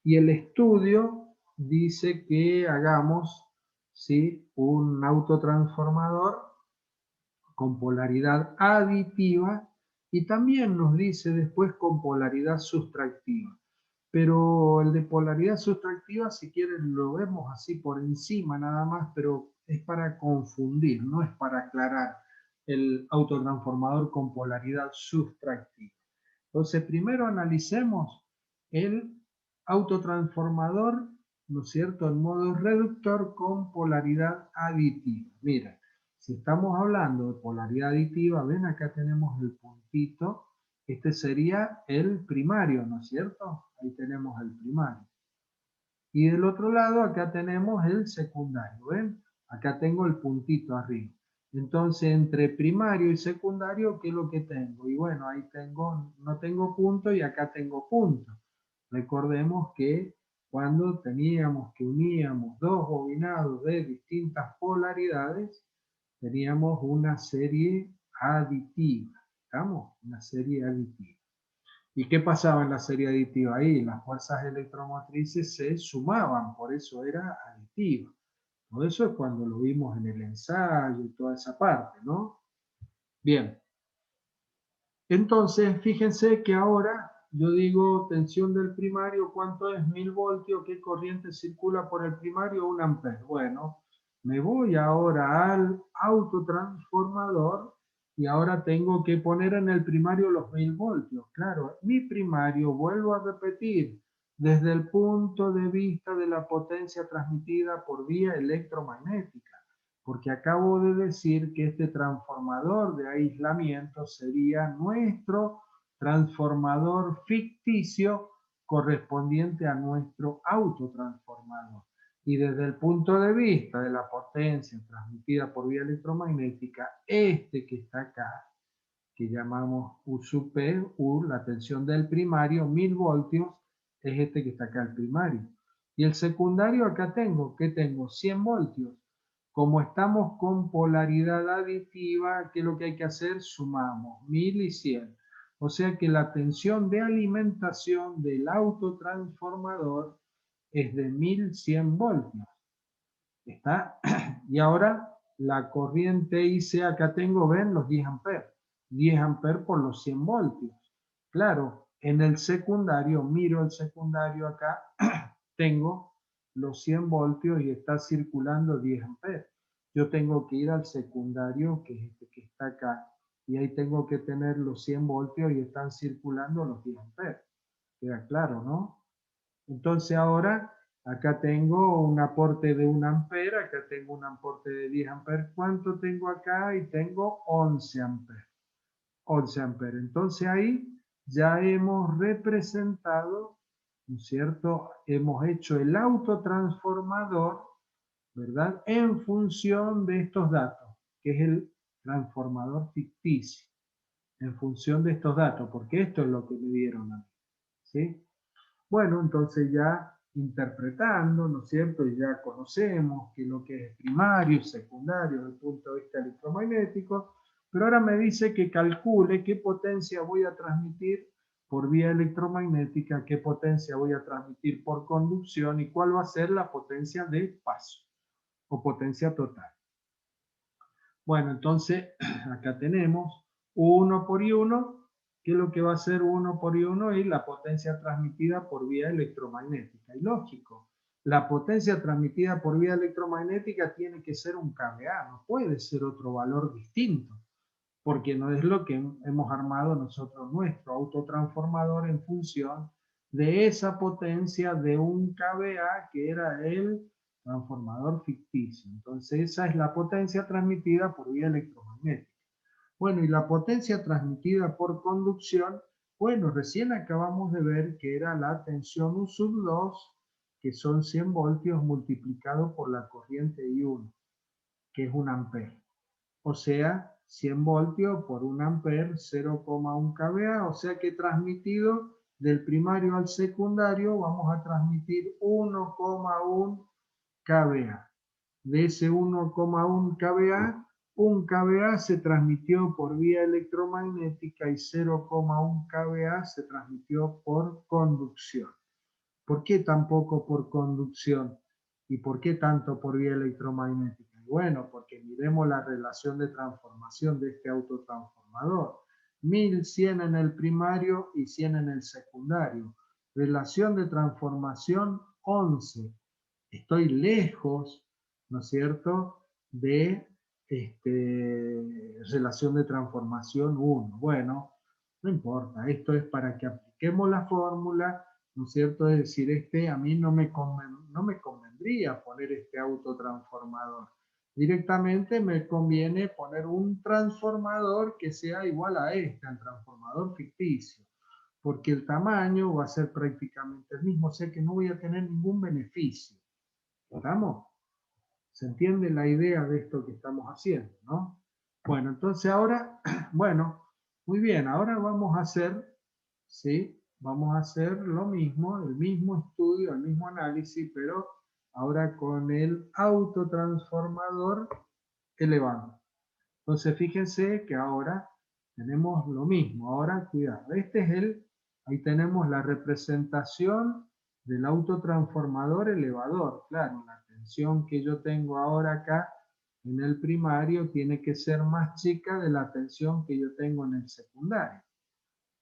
y el estudio dice que hagamos, ¿sí?, un autotransformador con polaridad aditiva y también nos dice después con polaridad sustractiva. Pero el de polaridad sustractiva, si quieren, lo vemos así por encima nada más, pero es para confundir, no es para aclarar el autotransformador con polaridad sustractiva. Entonces, primero analicemos el autotransformador, ¿no es cierto?, en modo reductor con polaridad aditiva. Mira, si estamos hablando de polaridad aditiva, ven, acá tenemos el puntito. Este sería el primario, ¿no es cierto? Ahí tenemos el primario. Y del otro lado, acá tenemos el secundario, ¿ven? Acá tengo el puntito arriba. Entonces, entre primario y secundario, ¿qué es lo que tengo? Y bueno, ahí tengo, no tengo punto y acá tengo punto. Recordemos que cuando teníamos que uníamos dos bobinados de distintas polaridades, teníamos una serie aditiva. ¿Estamos? Una serie aditiva. ¿Y qué pasaba en la serie aditiva ahí? Las fuerzas electromotrices se sumaban, por eso era aditiva. Todo eso es cuando lo vimos en el ensayo y toda esa parte, ¿no? Bien. Entonces, fíjense que ahora yo digo tensión del primario, ¿cuánto es? 1000 voltios, ¿qué corriente circula por el primario? 1 amperes. Bueno, me voy ahora al autotransformador y ahora tengo que poner en el primario los 1000 voltios. Claro, mi primario, vuelvo a repetir, desde el punto de vista de la potencia transmitida por vía electromagnética, porque acabo de decir que este transformador de aislamiento sería nuestro transformador ficticio correspondiente a nuestro autotransformador. Y desde el punto de vista de la potencia transmitida por vía electromagnética, este que está acá, que llamamos U sub P, U, la tensión del primario, 1000 voltios, es este que está acá, el primario. Y el secundario acá tengo, ¿qué tengo? 100 voltios. Como estamos con polaridad aditiva, ¿qué es lo que hay que hacer? Sumamos 1000 y 100. O sea que la tensión de alimentación del autotransformador es de 1100 voltios. ¿Está? Y ahora la corriente IC, acá tengo, ven, los 10 amperes. 10 amperes por los 100 voltios. Claro, en el secundario, miro el secundario acá, tengo los 100 voltios y está circulando 10 amperes. Yo tengo que ir al secundario, que es este que está acá, y ahí tengo que tener los 100 voltios y están circulando los 10 amperes. Queda claro, ¿no? Entonces ahora acá tengo un aporte de 1 ampere, acá tengo un aporte de 10 amperes. ¿Cuánto tengo acá? Y tengo 11 amperes. 11 amperes. Entonces ahí ya hemos representado, ¿no es cierto? Hemos hecho el autotransformador, ¿verdad? En función de estos datos, que es el transformador ficticio. En función de estos datos, porque esto es lo que me dieron a mí, ¿sí? Bueno, entonces ya interpretando, ¿no es cierto? Y ya conocemos que lo que es primario, secundario, desde el punto de vista electromagnético, pero ahora me dice que calcule qué potencia voy a transmitir por vía electromagnética, qué potencia voy a transmitir por conducción y cuál va a ser la potencia de paso o potencia total. Bueno, entonces acá tenemos 1 por I1, que es lo que va a ser 1 por I1 y la potencia transmitida por vía electromagnética. Y lógico, la potencia transmitida por vía electromagnética tiene que ser un kVA, no puede ser otro valor distinto, porque no es lo que hemos armado nosotros, nuestro autotransformador en función de esa potencia de un kVA que era el transformador ficticio. Entonces esa es la potencia transmitida por vía electromagnética. Bueno, y la potencia transmitida por conducción, bueno, recién acabamos de ver que era la tensión U sub 2, que son 100 voltios multiplicado por la corriente I1, que es 1 ampere. O sea, 100 voltios por 1 ampere, 0,1 kVA, o sea que transmitido del primario al secundario vamos a transmitir 1,1 kVA. De ese 1,1 kVA, 1 kVA se transmitió por vía electromagnética y 0,1 kVA se transmitió por conducción. ¿Por qué tampoco por conducción? ¿Y por qué tanto por vía electromagnética? Bueno, porque miremos la relación de transformación de este autotransformador. 1100 en el primario y 100 en el secundario. Relación de transformación 11. Estoy lejos, ¿no es cierto?, de relación de transformación 1. Bueno, no importa, esto es para que apliquemos la fórmula, ¿no es cierto? Es decir, a mí no me convendría poner este autotransformador. Directamente me conviene poner un transformador que sea igual a este, el transformador ficticio, porque el tamaño va a ser prácticamente el mismo, o sea que no voy a tener ningún beneficio. ¿Estamos? ¿Se entiende la idea de esto que estamos haciendo, no? Bueno, entonces ahora, bueno, muy bien, ahora vamos a hacer, ¿sí? Vamos a hacer lo mismo, el mismo estudio, el mismo análisis, pero ahora con el autotransformador elevado. Entonces fíjense que ahora tenemos lo mismo. Ahora, cuidado, ahí tenemos la representación del autotransformador elevador. Claro, la tensión que yo tengo ahora acá en el primario tiene que ser más chica de la tensión que yo tengo en el secundario.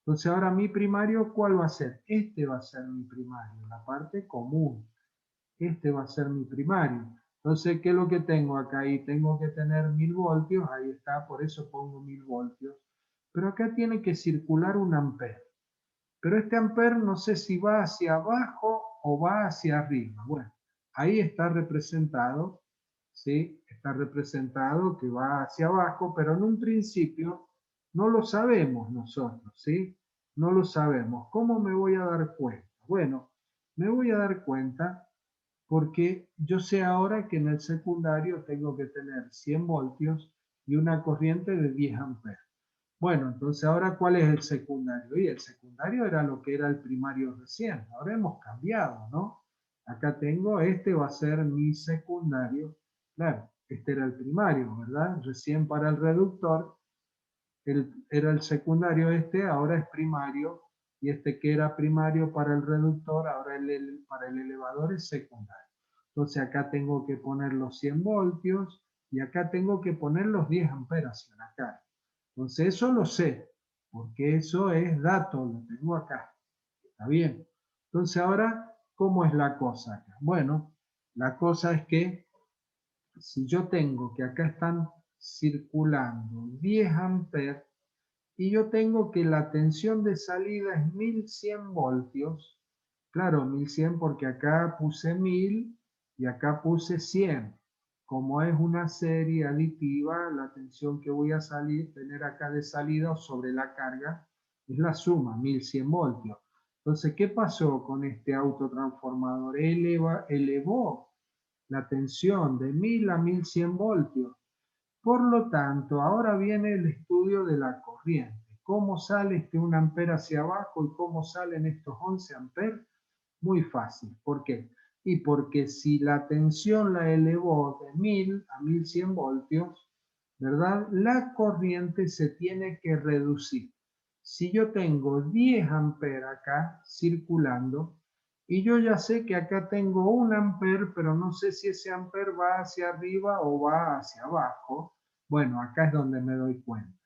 Entonces ahora mi primario, ¿cuál va a ser? Este va a ser mi primario, la parte común. Este va a ser mi primario. Entonces, ¿qué es lo que tengo acá? Ahí tengo que tener 1000 voltios, ahí está, por eso pongo 1000 voltios. Pero acá tiene que circular un amper. Pero este amper no sé si va hacia abajo o va hacia arriba. Bueno, ahí está representado, ¿sí? Está representado que va hacia abajo, pero en un principio no lo sabemos nosotros, ¿sí? No lo sabemos. ¿Cómo me voy a dar cuenta? Bueno, me voy a dar cuenta porque yo sé ahora que en el secundario tengo que tener 100 voltios y una corriente de 10 amperes. Bueno, entonces ahora, ¿cuál es el secundario? Y el secundario era lo que era el primario recién. Ahora hemos cambiado, ¿no? Acá tengo, este va a ser mi secundario. Claro, este era el primario, ¿verdad? Recién para el reductor era el secundario este, ahora es primario. Y este que era primario para el reductor, ahora para el elevador es secundario. Entonces acá tengo que poner los 100 voltios y acá tengo que poner los 10 amperes en la carga. Entonces eso lo sé, porque eso es dato, lo tengo acá. ¿Está bien? Entonces ahora, ¿cómo es la cosa acá? Bueno, la cosa es que si yo tengo que acá están circulando 10 amperes y yo tengo que la tensión de salida es 1100 voltios, claro, 1100 porque acá puse 1000 y acá puse 100. Como es una serie aditiva, la tensión que voy a tener acá de salida o sobre la carga es la suma, 1100 voltios. Entonces, ¿qué pasó con este autotransformador? Elevó la tensión de 1000 a 1100 voltios. Por lo tanto, ahora viene el estudio de la corriente. ¿Cómo sale este 1 ampere hacia abajo y cómo salen estos 11 amperes? Muy fácil. ¿Por qué? Y porque si la tensión la elevó de 1000 a 1100 voltios, ¿verdad? La corriente se tiene que reducir. Si yo tengo 10 amperes acá circulando, y yo ya sé que acá tengo 1 amper, pero no sé si ese amper va hacia arriba o va hacia abajo. Bueno, acá es donde me doy cuenta.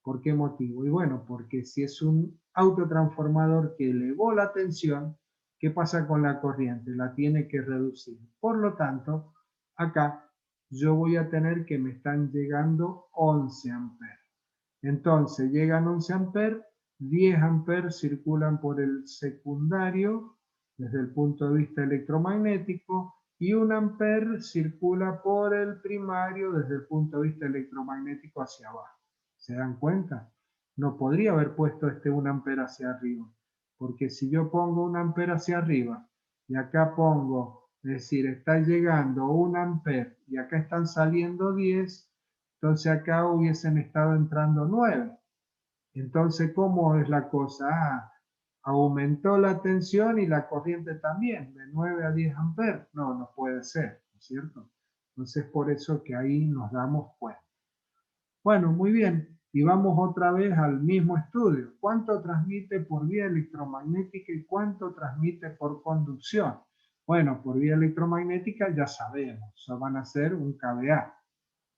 ¿Por qué motivo? Y bueno, porque si es un autotransformador que elevó la tensión, ¿qué pasa con la corriente? La tiene que reducir. Por lo tanto, acá yo voy a tener que me están llegando 11 amperes. Entonces, llegan 11 amperes, 10 amperes circulan por el secundario desde el punto de vista electromagnético y 1 amper circula por el primario desde el punto de vista electromagnético hacia abajo. ¿Se dan cuenta? No podría haber puesto este 1 amper hacia arriba, porque si yo pongo 1 amper hacia arriba y acá pongo, es decir, está llegando 1 amper y acá están saliendo 10, entonces acá hubiesen estado entrando 9. Entonces, ¿cómo es la cosa? Aumentó la tensión y la corriente también, de 9 a 10 amperes. No, no puede ser, ¿no es cierto? Entonces, por eso que ahí nos damos cuenta. Bueno, muy bien. Y vamos otra vez al mismo estudio. ¿Cuánto transmite por vía electromagnética y cuánto transmite por conducción? Bueno, por vía electromagnética ya sabemos, eso van a ser un kVA,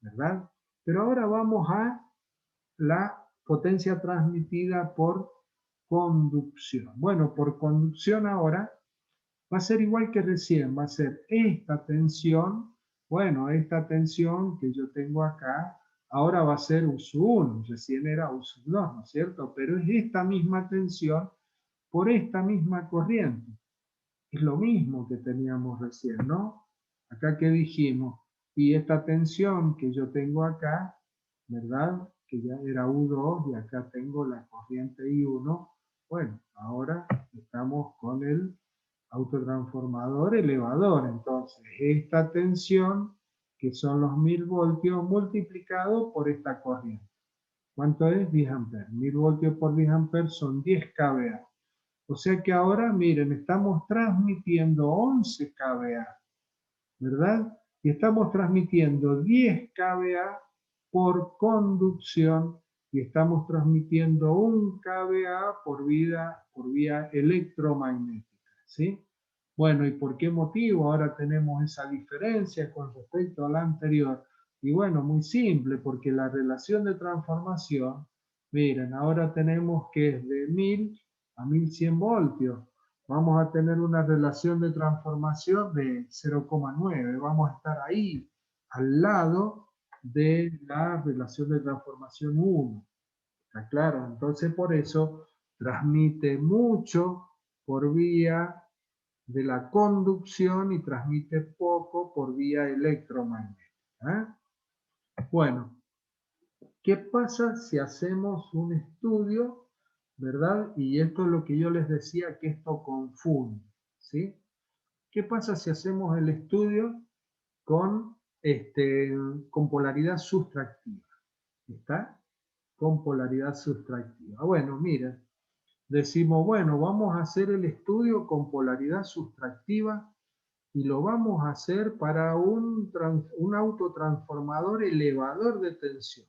¿verdad? Pero ahora vamos a la potencia transmitida por conducción. Bueno, por conducción ahora va a ser igual que recién, va a ser esta tensión, bueno, esta tensión que yo tengo acá, ahora va a ser U1, recién era U2, ¿no es cierto? Pero es esta misma tensión por esta misma corriente. Es lo mismo que teníamos recién, ¿no? Acá que dijimos, y esta tensión que yo tengo acá, ¿verdad? Que ya era U2 y acá tengo la corriente I1. Bueno, ahora estamos con el autotransformador elevador. Entonces, esta tensión, que son los 1000 voltios, multiplicado por esta corriente. ¿Cuánto es? 10 amperes. 1000 voltios por 10 amperes son 10 kVA. O sea que ahora, miren, estamos transmitiendo 11 kVA, ¿verdad? Y estamos transmitiendo 10 kVA por conducción y estamos transmitiendo 1 kVA por vía electromagnética, ¿sí? Bueno, ¿y por qué motivo ahora tenemos esa diferencia con respecto a la anterior? Y bueno, muy simple, porque la relación de transformación Miren, ahora tenemos que es de 1000 a 1100 voltios. Vamos a tener una relación de transformación de 0,9. Vamos a estar ahí, al lado de la relación de transformación 1. ¿Está claro? Entonces, por eso transmite mucho por vía de la conducción y transmite poco por vía electromagnética. Bueno, ¿qué pasa si hacemos un estudio, verdad? Y esto es lo que yo les decía, que esto confunde, ¿sí? ¿Qué pasa si hacemos el estudio con, con polaridad sustractiva? ¿Está? Con polaridad sustractiva. Bueno, miren, decimos, bueno, vamos a hacer el estudio con polaridad sustractiva y lo vamos a hacer para un autotransformador elevador de tensión.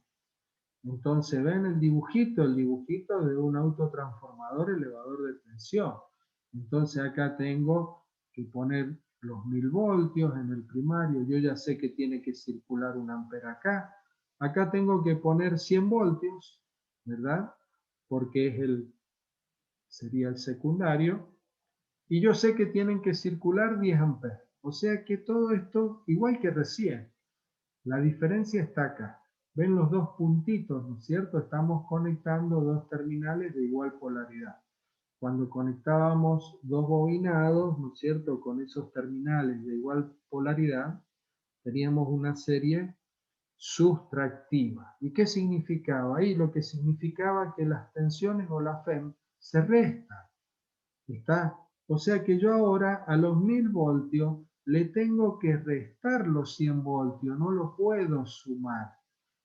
Entonces ven el dibujito de un autotransformador elevador de tensión. Entonces acá tengo que poner los 1000 voltios en el primario. Yo ya sé que tiene que circular un ampere acá. Acá tengo que poner 100 voltios, ¿verdad? Porque sería el secundario. Y yo sé que tienen que circular 10 amperes. O sea que todo esto, igual que recién, la diferencia está acá. Ven los dos puntitos, ¿no es cierto? Estamos conectando dos terminales de igual polaridad. Cuando conectábamos dos bobinados, ¿no es cierto? Con esos terminales de igual polaridad, teníamos una serie sustractiva. ¿Y qué significaba? Ahí lo que significaba que las tensiones o la FEM se restan. ¿Está? O sea que yo ahora a los 1000 voltios le tengo que restar los 100 voltios, no lo puedo sumar.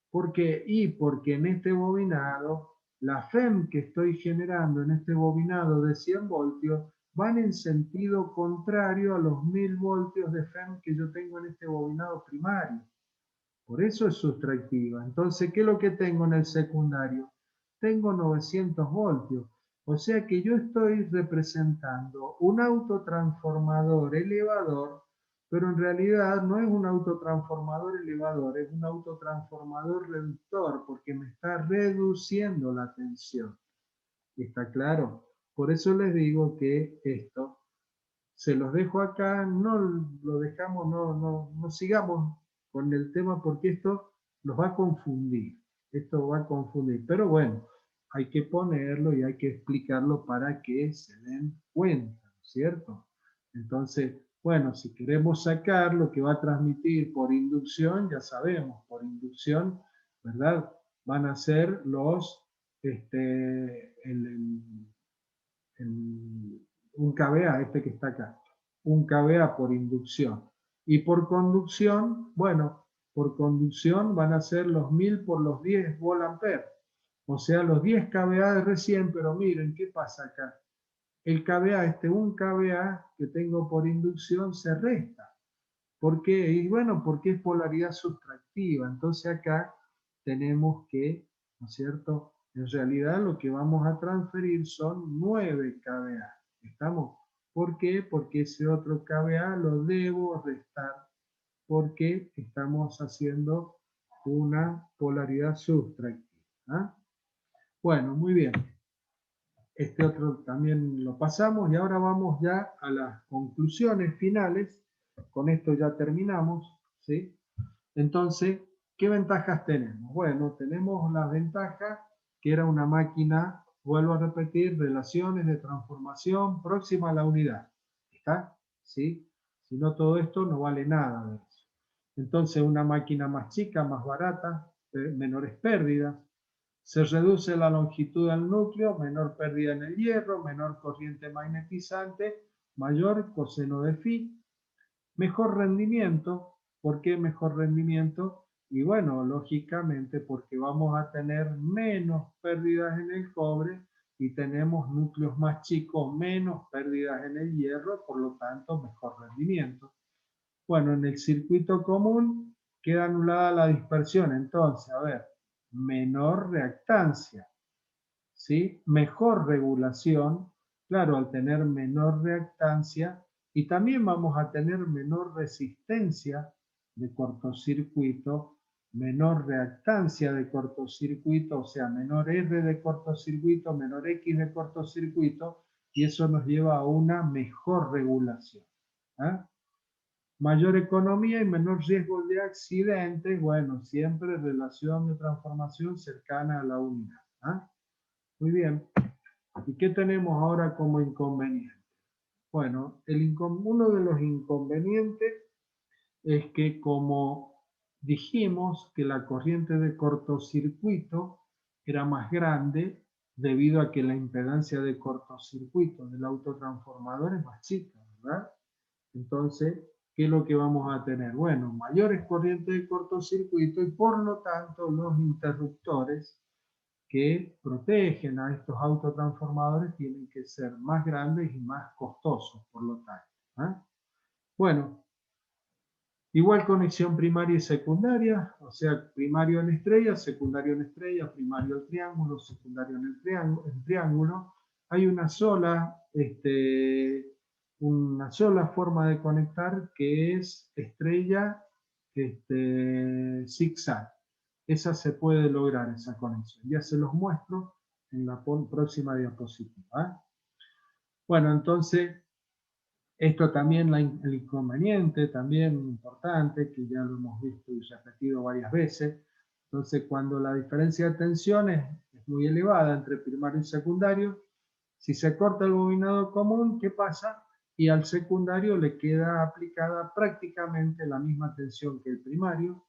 ¿Por qué? Y porque en este bobinado, la FEM que estoy generando en este bobinado de 100 voltios van en sentido contrario a los 1000 voltios de FEM que yo tengo en este bobinado primario. Por eso es sustractiva. Entonces, ¿qué es lo que tengo en el secundario? Tengo 900 voltios. O sea que yo estoy representando un autotransformador elevador, pero en realidad no es un autotransformador elevador, es un autotransformador reductor, porque me está reduciendo la tensión. ¿Está claro? Por eso les digo que esto se los dejo acá, no lo dejamos, no sigamos con el tema porque esto los va a confundir, esto va a confundir, pero bueno, hay que ponerlo y hay que explicarlo para que se den cuenta, ¿cierto? Entonces, bueno, si queremos sacar lo que va a transmitir por inducción, ya sabemos, por inducción, ¿verdad? Van a ser un kVA, este que está acá, un kVA por inducción. Y por conducción, bueno, por conducción van a ser los 1000 por los 10 volt-ampere. O sea, los 10 kVA de recién, pero miren, ¿qué pasa acá? El kVA, un kVA que tengo por inducción se resta. ¿Por qué? Y bueno, porque es polaridad sustractiva. Entonces acá tenemos que, ¿no es cierto? En realidad lo que vamos a transferir son 9 kVA. ¿Estamos? ¿Por qué? Porque ese otro kVA lo debo restar porque estamos haciendo una polaridad sustractiva. ¿Ah? Bueno, muy bien. Este otro también lo pasamos y ahora vamos ya a las conclusiones finales. Con esto ya terminamos, ¿sí? Entonces, ¿qué ventajas tenemos? Bueno, tenemos la ventaja que era una máquina, vuelvo a repetir, relaciones de transformación próxima a la unidad. ¿Está? ¿Sí? Si no, todo esto no vale nada de eso. Entonces, una máquina más chica, más barata, menores pérdidas. Se reduce la longitud del núcleo, menor pérdida en el hierro, menor corriente magnetizante, mayor coseno de phi. Mejor rendimiento. ¿Por qué mejor rendimiento? Y bueno, lógicamente porque vamos a tener menos pérdidas en el cobre y tenemos núcleos más chicos, menos pérdidas en el hierro, por lo tanto mejor rendimiento. Bueno, en el circuito común queda anulada la dispersión, entonces, a ver, menor reactancia, ¿sí? Mejor regulación, claro, al tener menor reactancia y también vamos a tener menor resistencia de cortocircuito menor reactancia de cortocircuito, o sea, menor R de cortocircuito, menor X de cortocircuito, y eso nos lleva a una mejor regulación. ¿Ah? Mayor economía y menor riesgo de accidentes, bueno, siempre relación de transformación cercana a la unidad. ¿Ah? Muy bien. ¿Y qué tenemos ahora como inconveniente? Bueno, uno de los inconvenientes es que, como dijimos que la corriente de cortocircuito era más grande debido a que la impedancia de cortocircuito del autotransformador es más chica, ¿verdad? Entonces, ¿qué es lo que vamos a tener? Bueno, mayores corrientes de cortocircuito y por lo tanto los interruptores que protegen a estos autotransformadores tienen que ser más grandes y más costosos, por lo tanto. ¿Eh? Bueno, igual conexión primaria y secundaria, o sea, primario en estrella, secundario en estrella, primario en triángulo, secundario en el triángulo. Hay una sola forma de conectar, que es estrella zigzag. Esa se puede lograr, esa conexión. Ya se los muestro en la próxima diapositiva. ¿Eh? Bueno, entonces, esto también, el inconveniente también importante, que ya lo hemos visto y repetido varias veces. Entonces, cuando la diferencia de tensión es muy elevada entre primario y secundario, si se corta el bobinado común, ¿qué pasa? Y al secundario le queda aplicada prácticamente la misma tensión que el primario,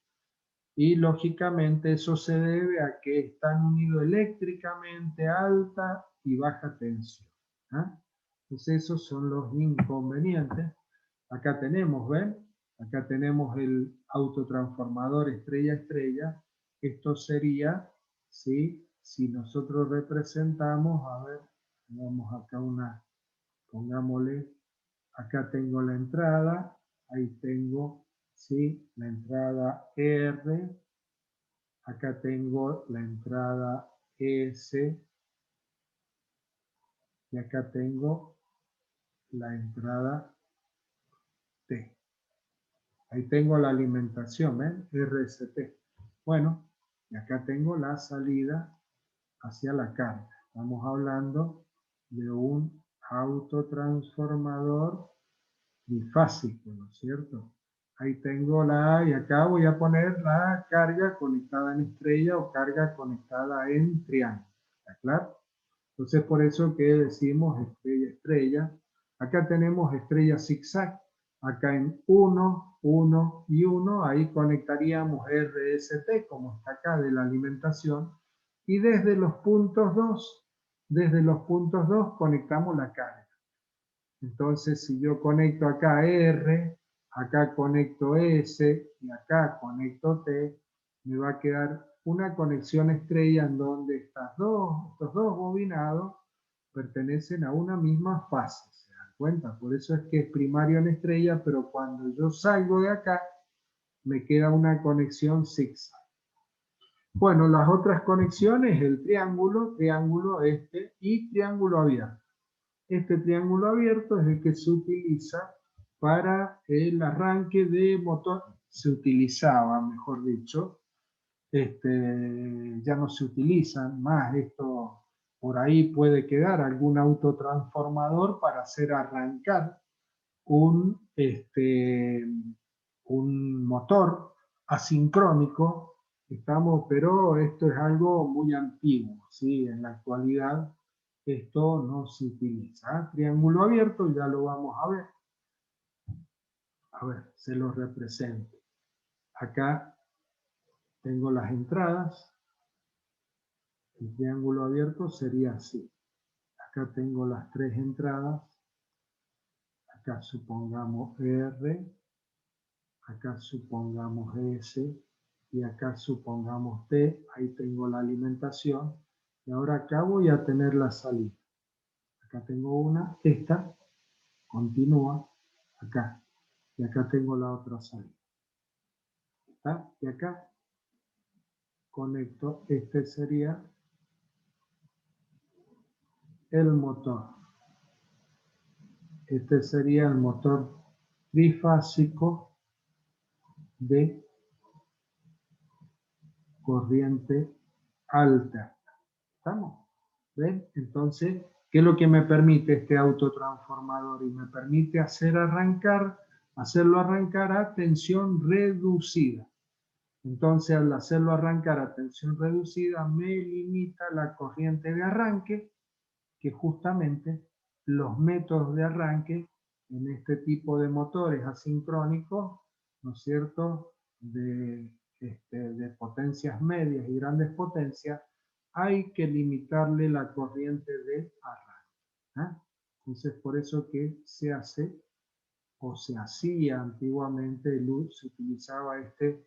y lógicamente eso se debe a que están unidos eléctricamente alta y baja tensión. ¿Ah? Entonces esos son los inconvenientes. Acá tenemos, ¿ven? Acá tenemos el autotransformador estrella-estrella. Esto sería, ¿sí? Si nosotros representamos, a ver, vamos acá pongámosle, acá tengo la entrada, ahí tengo, ¿sí? La entrada R, acá tengo la entrada S, y acá tengo la entrada T. Ahí tengo la alimentación, RST. Bueno, y acá tengo la salida hacia la carga. Estamos hablando de un autotransformador bifásico, ¿no es cierto? Ahí tengo y acá voy a poner la carga conectada en estrella o carga conectada en triángulo. ¿Está claro? Entonces, por eso que decimos estrella-estrella. Acá tenemos estrella zigzag. Acá en 1, 1 y 1, ahí conectaríamos RST, como está acá, de la alimentación. Y desde los puntos 2, conectamos la carga. Entonces, si yo conecto acá R, acá conecto S y acá conecto T, me va a quedar una conexión estrella en donde estos dos bobinados pertenecen a una misma fase. ¿Se dan cuenta? Por eso es que es primario en estrella, pero cuando yo salgo de acá, me queda una conexión zigzag. Bueno, las otras conexiones, el triángulo y triángulo abierto. Este triángulo abierto es el que se utiliza para el arranque de motor. Se utilizaba, mejor dicho. Ya no se utilizan más. Esto por ahí puede quedar algún autotransformador para hacer arrancar un motor asincrónico. Pero esto es algo muy antiguo, ¿sí? En la actualidad esto no se utiliza. Triángulo abierto, ya lo vamos a ver. A ver, se lo represento. Acá tengo las entradas. El triángulo abierto sería así. Acá tengo las tres entradas. Acá supongamos R. Acá supongamos S. Y acá supongamos T. Ahí tengo la alimentación. Y ahora acá voy a tener la salida. Acá tengo una. Esta continúa acá. Y acá tengo la otra salida. ¿Está? Y acá conecto, este sería el motor. Este sería el motor trifásico de corriente alterna. ¿Estamos? ¿Ven? Entonces, ¿qué es lo que me permite este autotransformador? Y me permite hacerlo arrancar a tensión reducida. Entonces, al hacerlo arrancar a tensión reducida, me limita la corriente de arranque, que justamente los métodos de arranque en este tipo de motores asincrónicos, ¿no es cierto?, de potencias medias y grandes potencias, hay que limitarle la corriente de arranque. ¿Eh? Entonces, por eso que se hace o se hacía antiguamente, se utilizaba este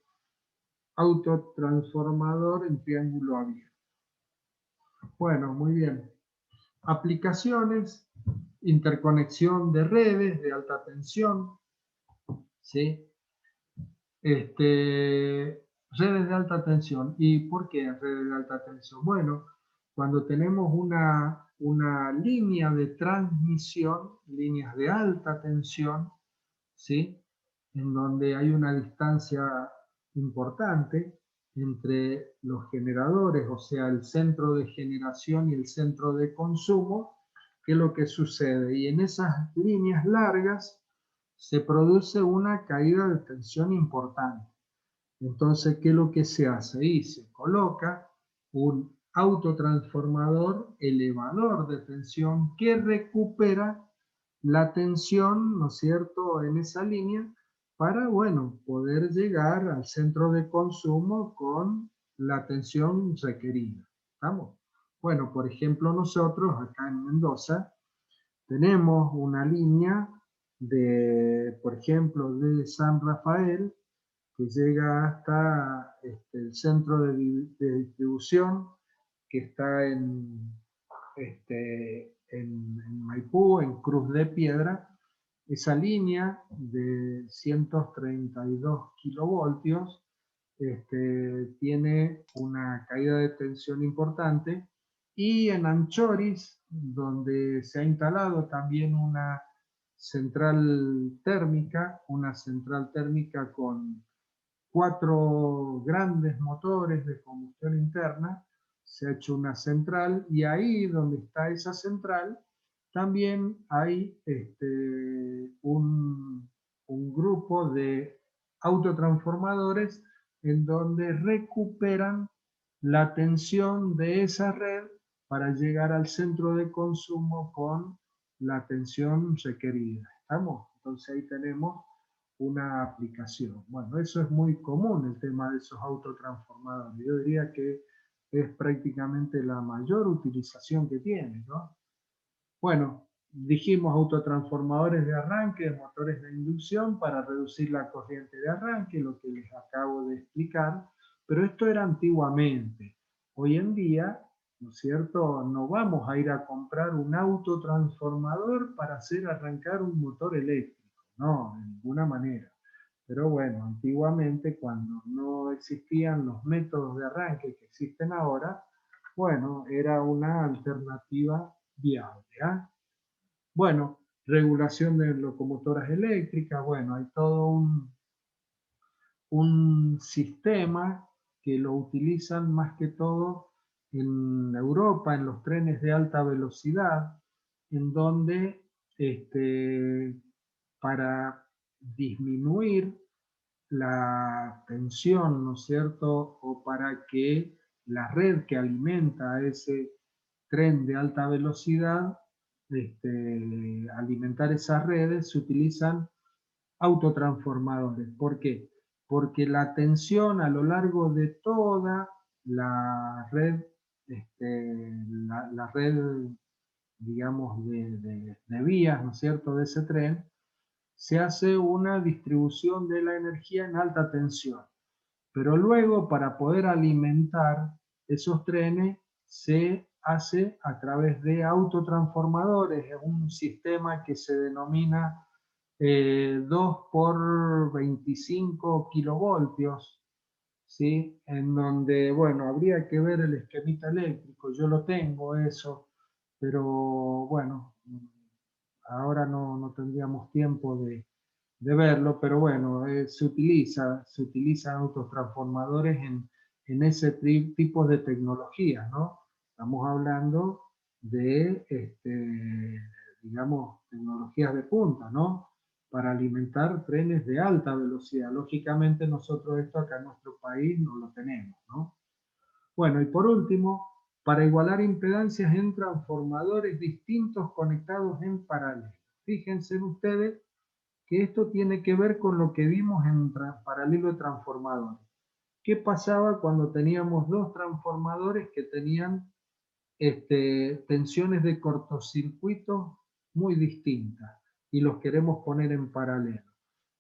autotransformador en triángulo abierto. Bueno, muy bien. Aplicaciones, interconexión de redes de alta tensión, ¿sí? Redes de alta tensión. ¿Y por qué redes de alta tensión? Bueno, cuando tenemos una línea de transmisión, líneas de alta tensión, ¿sí?, en donde hay una distancia importante entre los generadores, o sea, el centro de generación y el centro de consumo, ¿qué es lo que sucede? Y en esas líneas largas se produce una caída de tensión importante. Entonces, ¿qué es lo que se hace? Y se coloca un autotransformador elevador de tensión que recupera la tensión, ¿no es cierto?, en esa línea para, bueno, poder llegar al centro de consumo con la tensión requerida. ¿Estamos? Bueno, por ejemplo, nosotros acá en Mendoza tenemos una línea de, por ejemplo, de San Rafael, que llega hasta el centro de distribución que está en Maipú, en Cruz de Piedra. Esa línea de 132 kilovoltios tiene una caída de tensión importante, y en Anchoris, donde se ha instalado también una central térmica con 4 grandes motores de combustión interna, se ha hecho una central, y ahí donde está esa central también hay un grupo de autotransformadores en donde recuperan la tensión de esa red para llegar al centro de consumo con la tensión requerida. ¿Estamos? Entonces ahí tenemos una aplicación. Bueno, eso es muy común, el tema de esos autotransformadores. Yo diría que es prácticamente la mayor utilización que tiene, ¿no? Bueno, dijimos autotransformadores de arranque, de motores de inducción para reducir la corriente de arranque, lo que les acabo de explicar, pero esto era antiguamente. Hoy en día, ¿no es cierto?, no vamos a ir a comprar un autotransformador para hacer arrancar un motor eléctrico, no, de ninguna manera. Pero bueno, antiguamente, cuando no existían los métodos de arranque que existen ahora, bueno, era una alternativa viable. ¿Ah? Bueno, regulación de locomotoras eléctricas, bueno, hay todo un sistema que lo utilizan más que todo en Europa, en los trenes de alta velocidad, en donde para disminuir la tensión, ¿no es cierto?, o para que la red que alimenta a ese tren de alta velocidad, alimentar esas redes, se utilizan autotransformadores. ¿Por qué? Porque la tensión a lo largo de toda la red, la red, digamos, de vías, ¿no es cierto?, de ese tren, se hace una distribución de la energía en alta tensión. Pero luego, para poder alimentar esos trenes, se hace a través de autotransformadores, es un sistema que se denomina 2 por 25 kilovoltios, ¿sí? En donde, bueno, habría que ver el esquemita eléctrico, yo lo tengo eso, pero bueno, ahora no tendríamos tiempo de verlo, pero bueno, se utilizan autotransformadores en ese tipo de tecnología, ¿no? Estamos hablando de, digamos, tecnologías de punta, ¿no? Para alimentar trenes de alta velocidad. Lógicamente nosotros esto acá en nuestro país no lo tenemos, ¿no? Bueno, y por último, para igualar impedancias en transformadores distintos conectados en paralelo. Fíjense ustedes que esto tiene que ver con lo que vimos en paralelo de transformadores. ¿Qué pasaba cuando teníamos dos transformadores que tenían tensiones de cortocircuito muy distintas y los queremos poner en paralelo?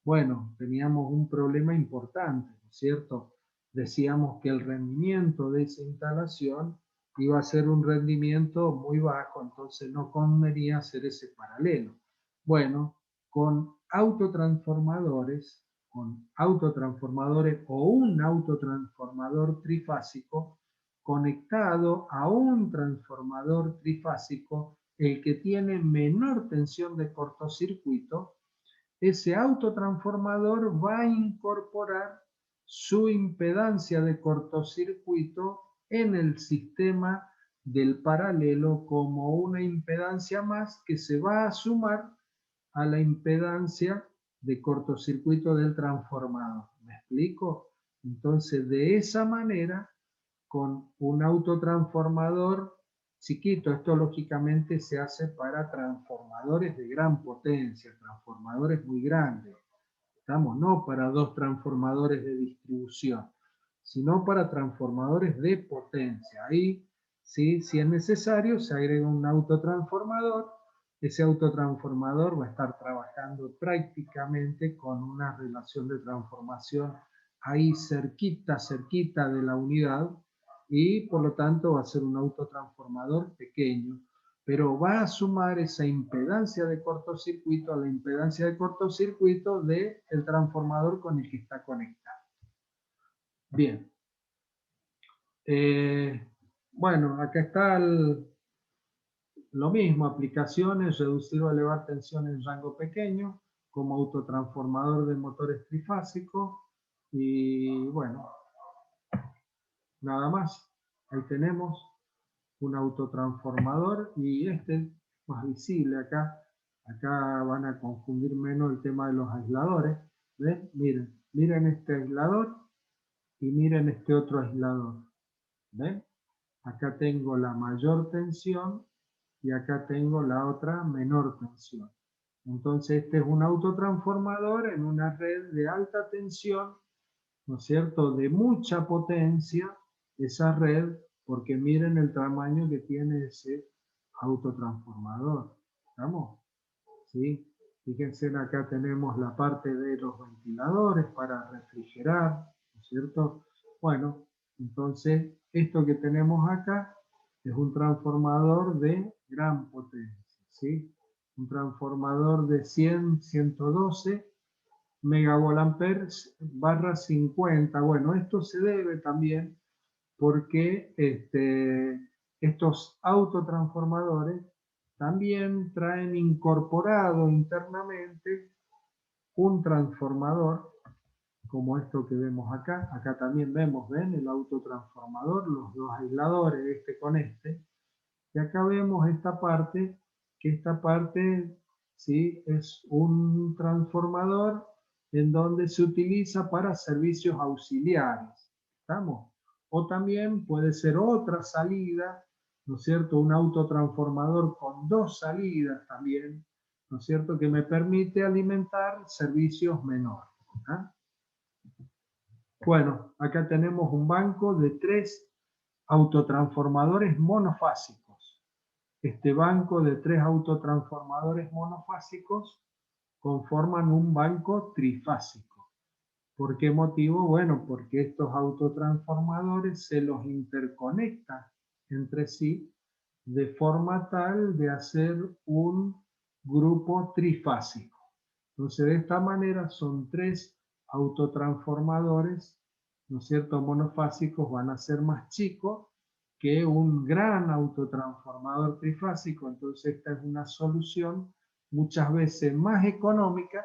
Bueno, teníamos un problema importante, ¿no es cierto? Decíamos que el rendimiento de esa instalación iba a ser un rendimiento muy bajo, entonces no convenía hacer ese paralelo. Bueno, con autotransformadores o un autotransformador trifásico conectado a un transformador trifásico, el que tiene menor tensión de cortocircuito, ese autotransformador va a incorporar su impedancia de cortocircuito en el sistema del paralelo como una impedancia más que se va a sumar a la impedancia de cortocircuito del transformador. ¿Me explico? Entonces, de esa manera, con un autotransformador chiquito, esto lógicamente se hace para transformadores de gran potencia, transformadores muy grandes. Estamos, no para dos transformadores de distribución, sino para transformadores de potencia. Ahí, sí, si es necesario, se agrega un autotransformador. Ese autotransformador va a estar trabajando prácticamente con una relación de transformación ahí cerquita de la unidad, y por lo tanto va a ser un autotransformador pequeño, pero va a sumar esa impedancia de cortocircuito a la impedancia de cortocircuito del transformador con el que está conectado. Bien. Bueno, acá está lo mismo, aplicaciones, reducir o elevar tensión en rango pequeño, como autotransformador de motores trifásicos, y bueno, nada más. Ahí tenemos un autotransformador, y más visible acá. Acá van a confundir menos el tema de los aisladores. ¿Ven? Miren este aislador y miren este otro aislador. ¿Ven? Acá tengo la mayor tensión y acá tengo la otra menor tensión. Entonces este es un autotransformador en una red de alta tensión, ¿no es cierto?, de mucha potencia, esa red, porque miren el tamaño que tiene ese autotransformador. ¿Estamos? ¿Sí? Fíjense, acá tenemos la parte de los ventiladores para refrigerar, ¿no es cierto? Bueno, entonces esto que tenemos acá es un transformador de gran potencia, ¿sí? Un transformador de 100, 112 megavoltampers barra 50. Bueno, esto se debe también porque estos autotransformadores también traen incorporado internamente un transformador, como esto que vemos acá. Acá también vemos, ¿ven? El autotransformador, los dos aisladores, este con este. Y acá vemos esta parte, que esta parte, ¿sí?, es un transformador en donde se utiliza para servicios auxiliares. ¿Estamos? O también puede ser otra salida, ¿no es cierto? Un autotransformador con dos salidas también, ¿no es cierto?, que me permite alimentar servicios menores. ¿Ah? Bueno, acá tenemos un banco de 3 autotransformadores monofásicos. Este banco de 3 autotransformadores monofásicos conforman un banco trifásico. ¿Por qué motivo? Bueno, porque estos autotransformadores se los interconectan entre sí de forma tal de hacer un grupo trifásico. Entonces, de esta manera son 3 autotransformadores, ¿no es cierto?, monofásicos, van a ser más chicos que un gran autotransformador trifásico. Entonces, esta es una solución muchas veces más económica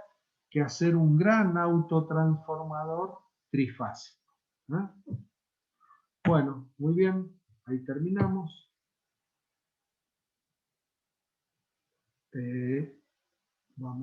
que hacer un gran autotransformador trifásico, ¿no? Bueno, muy bien, ahí terminamos. Vamos.